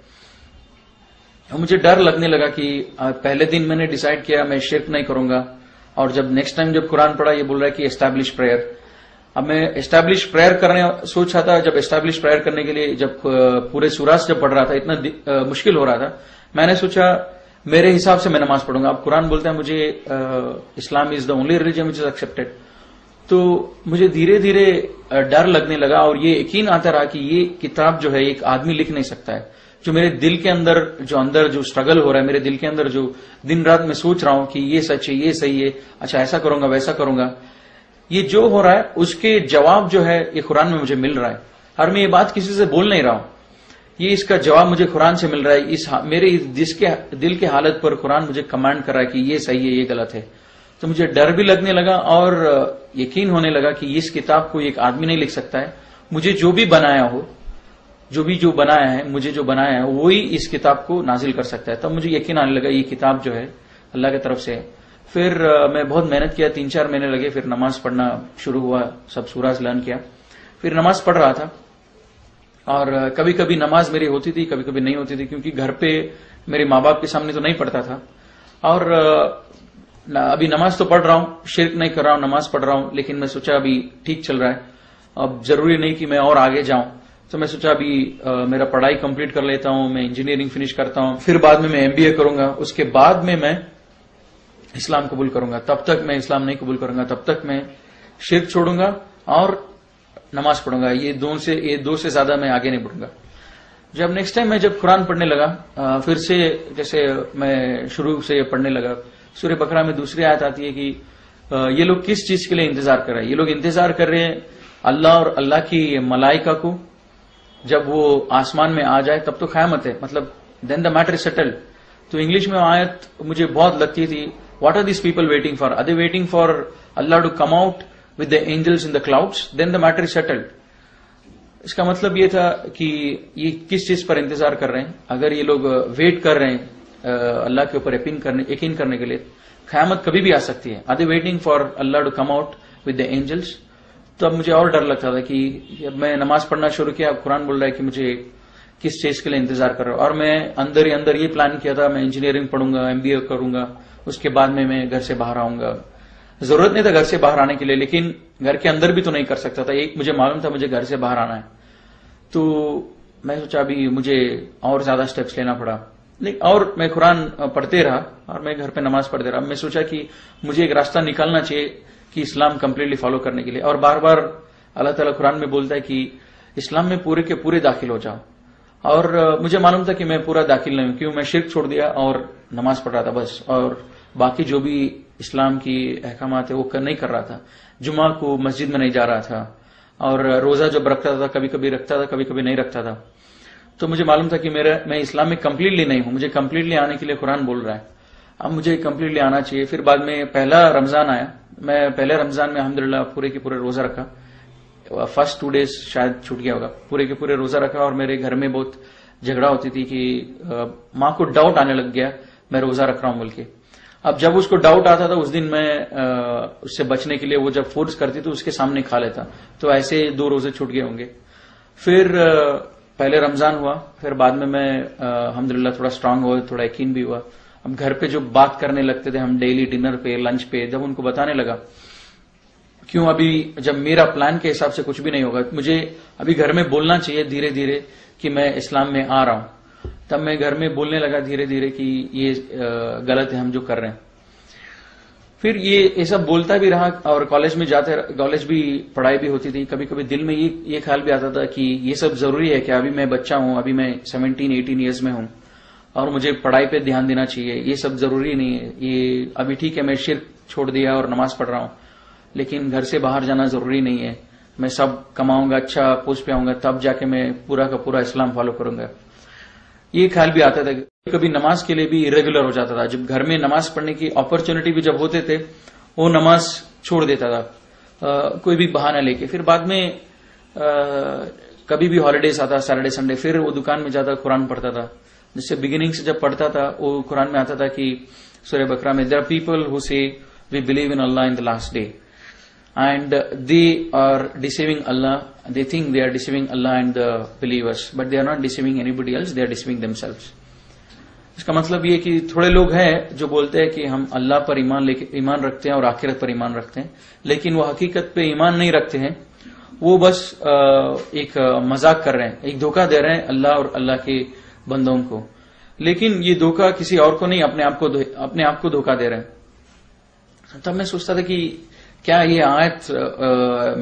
मुझे डर लगने लगा कि पहले दिन मैंने decide किया मैं शिर्क नहीं करूंगा, और जब नेक्स्ट टाइम जब कुरान पढ़ा ये बोल रहा है कि एस्टैब्लिश प्रेयर। अब मैं एस्टैब्लिश प्रेयर करने सोच रहा था। जब एस्टैब्लिश प्रेयर करने के लिए जब पूरे सूरा जब पढ़ रहा था, इतना मुश्किल हो रहा था, मैंने सोचा मेरे हिसाब से मैं नमाज पढ़ूंगा। अब कुरान बोलता है मुझे Islam is the only religion which is accepted. तो मुझे धीरे धीरे डर लगने लगा और ये यकीन आता रहा कि ये किताब जो है एक आदमी लिख नहीं सकता है। जो मेरे दिल के अंदर जो स्ट्रगल हो रहा है, मेरे दिल के अंदर जो दिन रात मैं सोच रहा हूं कि ये सच है, ये सही है, अच्छा ऐसा करूंगा वैसा करूंगा, ये जो हो रहा है उसके जवाब जो है ये कुरान में मुझे मिल रहा है। और मैं ये बात किसी से बोल नहीं रहा हूं, ये इसका जवाब मुझे कुरान से मिल रहा है। मेरे जिसके दिल के हालत पर कुरान मुझे कमांड कर रहा है कि ये सही है, ये गलत है। तो मुझे डर भी लगने लगा और यकीन होने लगा कि इस किताब को एक आदमी नहीं लिख सकता है। मुझे जो भी बनाया हो, जो बनाया है, मुझे जो बनाया है वही इस किताब को नाजिल कर सकता है। तब मुझे यकीन आने लगा ये किताब जो है अल्लाह की तरफ से है। फिर मैं बहुत मेहनत किया, 3-4 महीने लगे, फिर नमाज पढ़ना शुरू हुआ, सब सूराज लर्न किया, फिर नमाज पढ़ रहा था। और कभी कभी नमाज मेरी होती थी, कभी कभी नहीं होती थी, क्योंकि घर पे मेरे माँ बाप के सामने तो नहीं पढ़ता था। और अभी नमाज तो पढ़ रहा हूं, शिर्क नहीं कर रहा हूं, नमाज पढ़ रहा हूं, लेकिन मैं सोचा अभी ठीक चल रहा है, अब जरूरी नहीं कि मैं और आगे जाऊं। तो मैं सोचा अभी मेरा पढ़ाई कंप्लीट कर लेता हूं, मैं इंजीनियरिंग फिनिश करता हूं, फिर बाद में मैं एमबीए करूंगा, उसके बाद में मैं इस्लाम कबूल करूंगा। तब तक मैं इस्लाम नहीं कबूल करूंगा, तब तक मैं शिर्क छोड़ूंगा और नमाज पढ़ूंगा। ये दो से ज्यादा मैं आगे नहीं बढ़ूंगा। जब नेक्स्ट टाइम मैं जब कुरान पढ़ने लगा, फिर से जैसे मैं शुरू से पढ़ने लगा, सूरह बकरा में दूसरी आयत आती है कि ये लोग किस चीज के लिए इंतजार कर रहे हैं। ये लोग इंतजार कर रहे हैं अल्लाह और अल्लाह की मलाइका को, जब वो आसमान में आ जाए तब तो क़यामत है, मतलब then the matter is settled. तो इंग्लिश में आयत मुझे बहुत लगती थी, what are this people waiting for, are they waiting for Allah to come out with the angels in the clouds, then the matter is settled. इसका मतलब ये था कि ये किस चीज पर इंतजार कर रहे हैं। अगर ये लोग वेट कर रहे हैं अल्लाह के ऊपर यकीन करने के लिए क़यामत कभी भी आ सकती है। Are they waiting for Allah to come out with the angels? तो अब मुझे और डर लगता था कि जब मैं नमाज पढ़ना शुरू किया, कुरान बोल रहा है कि मुझे किस चीज के लिए इंतजार कर रहा हूं, और मैं अंदर ही अंदर ये प्लान किया था मैं इंजीनियरिंग पढ़ूंगा, एमबीए करूंगा, उसके बाद में मैं घर से बाहर आऊंगा। जरूरत नहीं था घर से बाहर आने के लिए, लेकिन घर के अंदर भी तो नहीं कर सकता था। एक मुझे मालूम था मुझे घर से बाहर आना है, तो मैं सोचा अभी मुझे और ज्यादा स्टेप्स लेना पड़ा। और मैं कुरान पढ़ते रहा और मैं घर पे नमाज पढ़ते रहा। मैं सोचा कि मुझे एक रास्ता निकालना चाहिए कि इस्लाम कंप्लीटली फॉलो करने के लिए। और बार बार अल्लाह ताला कुरान में बोलता है कि इस्लाम में पूरे के पूरे दाखिल हो जाओ। और मुझे मालूम था कि मैं पूरा दाखिल नहीं हूं, क्यों? मैं शिर्क छोड़ दिया और नमाज पढ़ रहा था बस, और बाकी जो भी इस्लाम की अहकामात है वो नहीं कर रहा था। जुमा को मस्जिद में नहीं जा रहा था, और रोजा जब रखता था कभी कभी रखता था, कभी कभी नहीं रखता था। तो मुझे मालूम था कि मैं इस्लाम में कंप्लीटली नहीं हूं, मुझे कंप्लीटली आने के लिए कुरान बोल रहा है, अब मुझे कंप्लीटली आना चाहिए। फिर बाद में पहला रमजान आया, मैं पहले रमजान में अल्हम्दुलिल्लाह पूरे के पूरे रोजा रखा। फर्स्ट 2 डेज शायद छूट गया होगा, पूरे के पूरे रोजा रखा। और मेरे घर में बहुत झगड़ा होती थी कि माँ को डाउट आने लग गया मैं रोजा रख रहा हूं बोल के। अब जब उसको डाउट आता था उस दिन मैं उससे बचने के लिए वो जब फोर्स करती तो उसके सामने खा लेता, तो ऐसे 2 रोजे छूट गए होंगे। फिर पहले रमजान हुआ, फिर बाद में मैं अल्हम्दुलिल्लाह थोड़ा स्ट्रांग हुआ, थोड़ा यकीन भी हुआ। अब घर पे जो बात करने लगते थे हम डेली डिनर पे, लंच पे, जब उनको बताने लगा क्यों अभी जब मेरा प्लान के हिसाब से कुछ भी नहीं होगा, मुझे अभी घर में बोलना चाहिए धीरे धीरे कि मैं इस्लाम में आ रहा हूं, तब मैं घर में बोलने लगा धीरे धीरे कि ये गलत है हम जो कर रहे हैं। फिर ये सब बोलता भी रहा, और कॉलेज में जाते, कॉलेज भी पढ़ाई भी होती थी। कभी कभी दिल में ये ख्याल भी आता था कि ये सब जरूरी है क्या? अभी मैं बच्चा हूं, अभी मैं 17-18 ईयर्स में हूं और मुझे पढ़ाई पे ध्यान देना चाहिए, ये सब जरूरी नहीं है। ये अभी ठीक है मैं शिर्क छोड़ दिया और नमाज पढ़ रहा हूं, लेकिन घर से बाहर जाना जरूरी नहीं है। मैं सब कमाऊंगा, अच्छा पोस्ट पे आऊंगा, तब जाके मैं पूरा का पूरा इस्लाम फॉलो करूंगा। ये ख्याल भी आता था। कभी नमाज के लिए भी इरेगुलर हो जाता था, जब घर में नमाज पढ़ने की अपॉर्चुनिटी भी जब होते थे वो नमाज छोड़ देता था कोई भी बहाना लेके। फिर बाद में कभी भी हॉलीडेज आता, सैटरडे संडे, फिर वो दुकान में जाता, कुरान पढ़ता था। जिससे बिगिनिंग से जब पढ़ता था वो कुरान में आता था कि सूरह बकरा में there are people who say we believe in Allah in the last day and they are deceiving Allah. They think they are deceiving Allah and the believers, but they are not deceiving anybody else. They are deceiving themselves. इसका मतलब ये कि थोड़े लोग हैं जो बोलते हैं कि हम अल्लाह पर ईमान रखते हैं और आखिरत पर ईमान रखते हैं, लेकिन वो हकीकत पे ईमान नहीं रखते हैं। वो बस एक मजाक कर रहे हैं, एक धोखा दे रहे हैं अल्लाह और अल्लाह के बंदों को। लेकिन ये धोखा किसी और को नहीं, अपने आप को धोखा दे रहे हैं। तब मैं सोचता था कि क्या ये आयत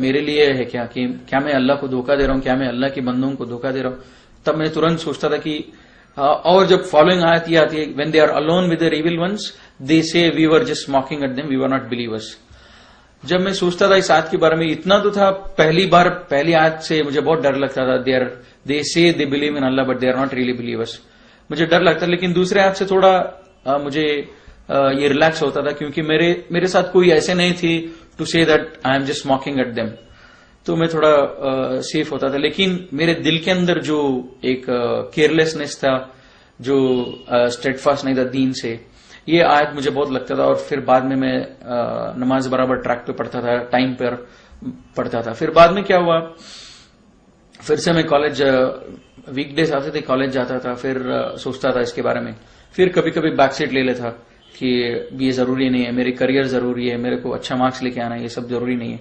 मेरे लिए है क्या, कि क्या मैं अल्लाह को धोखा दे रहा हूं, क्या मैं अल्लाह के बंदों को धोखा दे रहा हूं? तब मैं तुरंत सोचता था कि और जब फॉलोइंग आयत ये आती है, when they are alone with their evil ones they say we were just mocking at them, we were not believers. जब मैं सोचता था इस आयत के बारे में, इतना तो था, पहली आयत से मुझे बहुत डर लगता था। They say they believe in Allah but they are not really believers, मुझे डर लगता। लेकिन दूसरे आयत से थोड़ा मुझे ये रिलैक्स होता था, क्योंकि मेरे साथ कोई ऐसे नहीं थी to say that I am just mocking at them, तो मैं थोड़ा सेफ होता था। लेकिन मेरे दिल के अंदर जो एक केयरलेसनेस था, जो स्टेडफास्ट नहीं था दीन से, ये आयत मुझे बहुत लगता था। और फिर बाद में मैं नमाज बराबर ट्रैक पे पढ़ता था, टाइम पर पढ़ता था। फिर बाद में क्या हुआ, फिर से मैं कॉलेज, वीकडेज आते थे, कॉलेज जाता था, फिर सोचता था इसके बारे में। फिर कभी कभी बैकसीट ले लेता कि ये जरूरी नहीं है, मेरे करियर जरूरी है, मेरे को अच्छा मार्क्स लेके आना है, ये सब जरूरी नहीं है।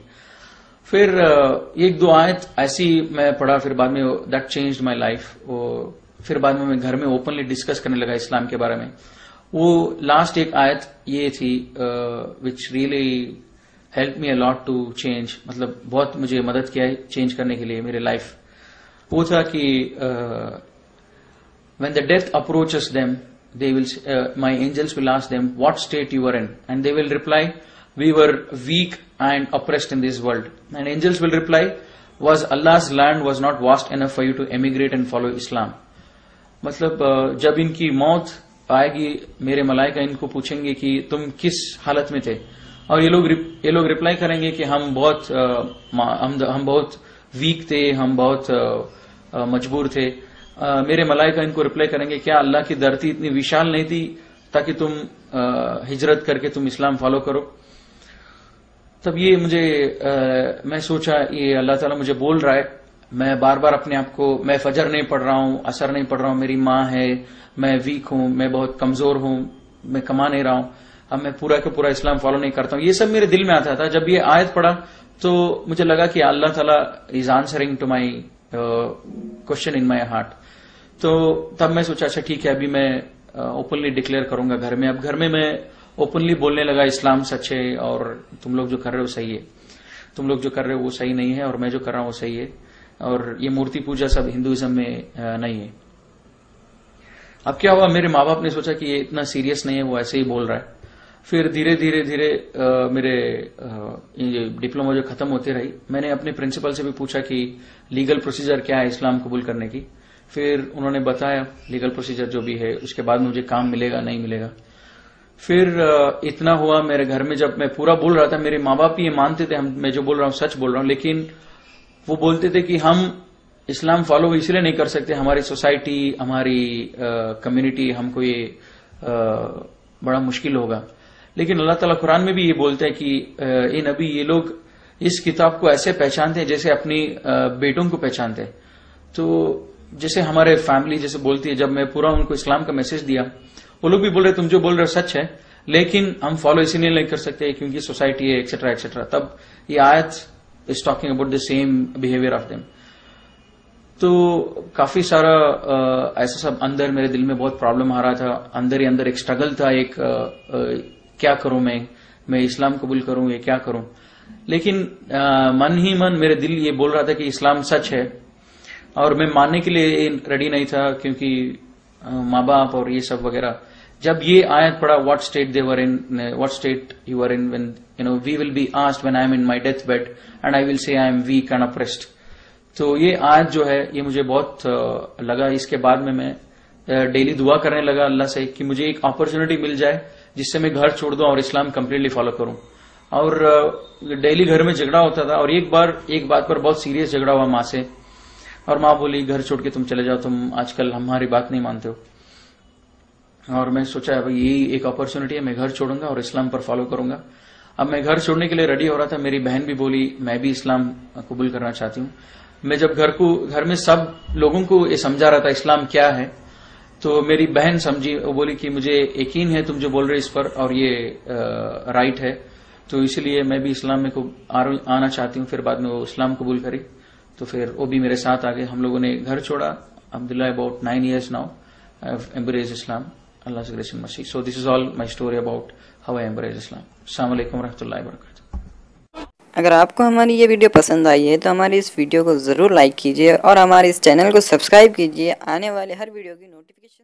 फिर 1-2 आयत ऐसी मैं पढ़ा, फिर बाद में दैट चेंज्ड माय लाइफ। फिर बाद में मैं घर में ओपनली डिस्कस करने लगा इस्लाम के बारे में। वो लास्ट एक आयत ये थी which really help me a lot to change, मतलब बहुत मुझे मदद किया चेंज करने के लिए मेरे लाइफ। वो था कि when the death approaches them they will my angels will ask them what state you were in, and they will reply we were weak and oppressed in this world, and angels will reply was Allah's land was not vast enough for you to emigrate and follow Islam। मतलब जब इनकी मौत आएगी, मेरे मलाइका इनको पूछेंगे कि तुम किस हालत में थे, और ये लोग रिप्लाई करेंगे कि हम बहुत वीक थे, हम बहुत मजबूर थे, मेरे मलाइका इनको रिप्लाई करेंगे, क्या अल्लाह की धरती इतनी विशाल नहीं थी ताकि तुम हिजरत करके तुम इस्लाम फॉलो करो? तब ये मुझे मैं सोचा ये अल्लाह ताला मुझे बोल रहा है। मैं बार बार अपने आप को, मैं फजर नहीं पढ़ रहा हूं, असर नहीं पढ़ रहा हूं, मेरी माँ है, मैं वीक हूं, मैं बहुत कमजोर हूं, मैं कमा नहीं रहा हूं, अब मैं पूरा का पूरा इस्लाम फॉलो नहीं करता हूं। ये सब मेरे दिल में आता था। जब ये आयत पढ़ा तो मुझे लगा कि अल्लाह ताला is answering to my question in my heart. तो तब मैं सोचा अच्छा ठीक है, अभी मैं ओपनली डिक्लेयर करूंगा घर में। अब घर में मैं ओपनली बोलने लगा इस्लाम सच है और तुम लोग जो कर रहे हो सही है, तुम लोग जो कर रहे हो वो सही नहीं है और मैं जो कर रहा हूं वो सही है, और ये मूर्ति पूजा सब हिंदुइज्म में नहीं है। अब क्या हुआ, मेरे माँ बाप ने सोचा कि ये इतना सीरियस नहीं है, वो ऐसे ही बोल रहा है। फिर धीरे धीरे धीरे मेरे डिप्लोमा जो खत्म होती रही, मैंने अपने प्रिंसिपल से भी पूछा कि लीगल प्रोसीजर क्या है इस्लाम कबूल करने की। फिर उन्होंने बताया लीगल प्रोसीजर जो भी है, उसके बाद मुझे काम मिलेगा नहीं मिलेगा। फिर इतना हुआ मेरे घर में, जब मैं पूरा बोल रहा था मेरे माँ बाप भी ये मानते थे मैं जो बोल रहा हूँ सच बोल रहा हूँ, लेकिन वो बोलते थे कि हम इस्लाम फॉलो इसलिए नहीं कर सकते, हमारी सोसाइटी, हमारी कम्युनिटी, हमको ये बड़ा मुश्किल होगा। लेकिन अल्लाह ताला कुरान में भी ये बोलते हैं कि ये नबी, ये लोग इस किताब को ऐसे पहचानते हैं जैसे अपनी बेटों को पहचानते हैं। तो जैसे हमारे फैमिली जैसे बोलती है, जब मैं पूरा उनको इस्लाम का मैसेज दिया, वो लोग भी बोल रहे तुम जो बोल रहे हो सच है, लेकिन हम फॉलो इसीलिए नहीं कर सकते क्योंकि सोसाइटी है एक्सेट्रा एक्सेट्रा। तब ये आयत is talking about the same behaviour of them. तो काफी सारा ऐसा सब अंदर मेरे दिल में बहुत प्रॉब्लम आ रहा था, अंदर ही अंदर एक स्ट्रगल था, एक क्या करूं मैं इस्लाम कबूल करूं या क्या करूं। लेकिन मन ही मन मेरे दिल ये बोल रहा था कि इस्लाम सच है, और मैं मानने के लिए रेडी नहीं था क्योंकि माँ बाप और ये सब वगैरह। जब ये आयत पढ़ा, what state they were in, what state you are in when you know we will be asked when I am in my death bed and I will say I am weak and oppressed. तो ये आयत जो है ये मुझे बहुत लगा। इसके बाद में मैं डेली दुआ करने लगा अल्लाह से कि मुझे एक अपॉर्चुनिटी मिल जाए जिससे मैं घर छोड़ दूं और इस्लाम कंप्लीटली फॉलो करूं। और डेली घर में झगड़ा होता था, और एक बात पर बहुत सीरियस झगड़ा हुआ माँ से, और माँ बोली घर छोड़ के तुम चले जाओ, तुम आजकल हमारी बात नहीं मानते हो। और मैं सोचा भाई यही एक अपॉर्चुनिटी है, मैं घर छोड़ूंगा और इस्लाम पर फॉलो करूंगा। अब मैं घर छोड़ने के लिए रेडी हो रहा था, मेरी बहन भी बोली मैं भी इस्लाम कबूल करना चाहती हूँ। मैं जब घर में सब लोगों को ये समझा रहा था इस्लाम क्या है, तो मेरी बहन समझी, वो बोली कि मुझे यकीन है तुम जो बोल रहे इस पर, और ये राइट है, तो इसलिए मैं भी इस्लाम में आना चाहती हूँ। फिर बाद में वो इस्लाम कबूल करी, तो फिर वो भी मेरे साथ आ गए। हम लोगों ने घर छोड़ा। Abdullah about 9 years now I have embraced Islam, Allah से grace and mercy. So this is all my story about how I embraced Islam. अस्सलाम वालेकुम व रहमतुल्लाहि व बरकातहू। अगर आपको हमारी ये वीडियो पसंद आई है तो हमारी इस वीडियो को ज़रूर लाइक कीजिए और हमारे इस चैनल को सब्सक्राइब कीजिए आने वाले हर वीडियो की नोटिफिकेशन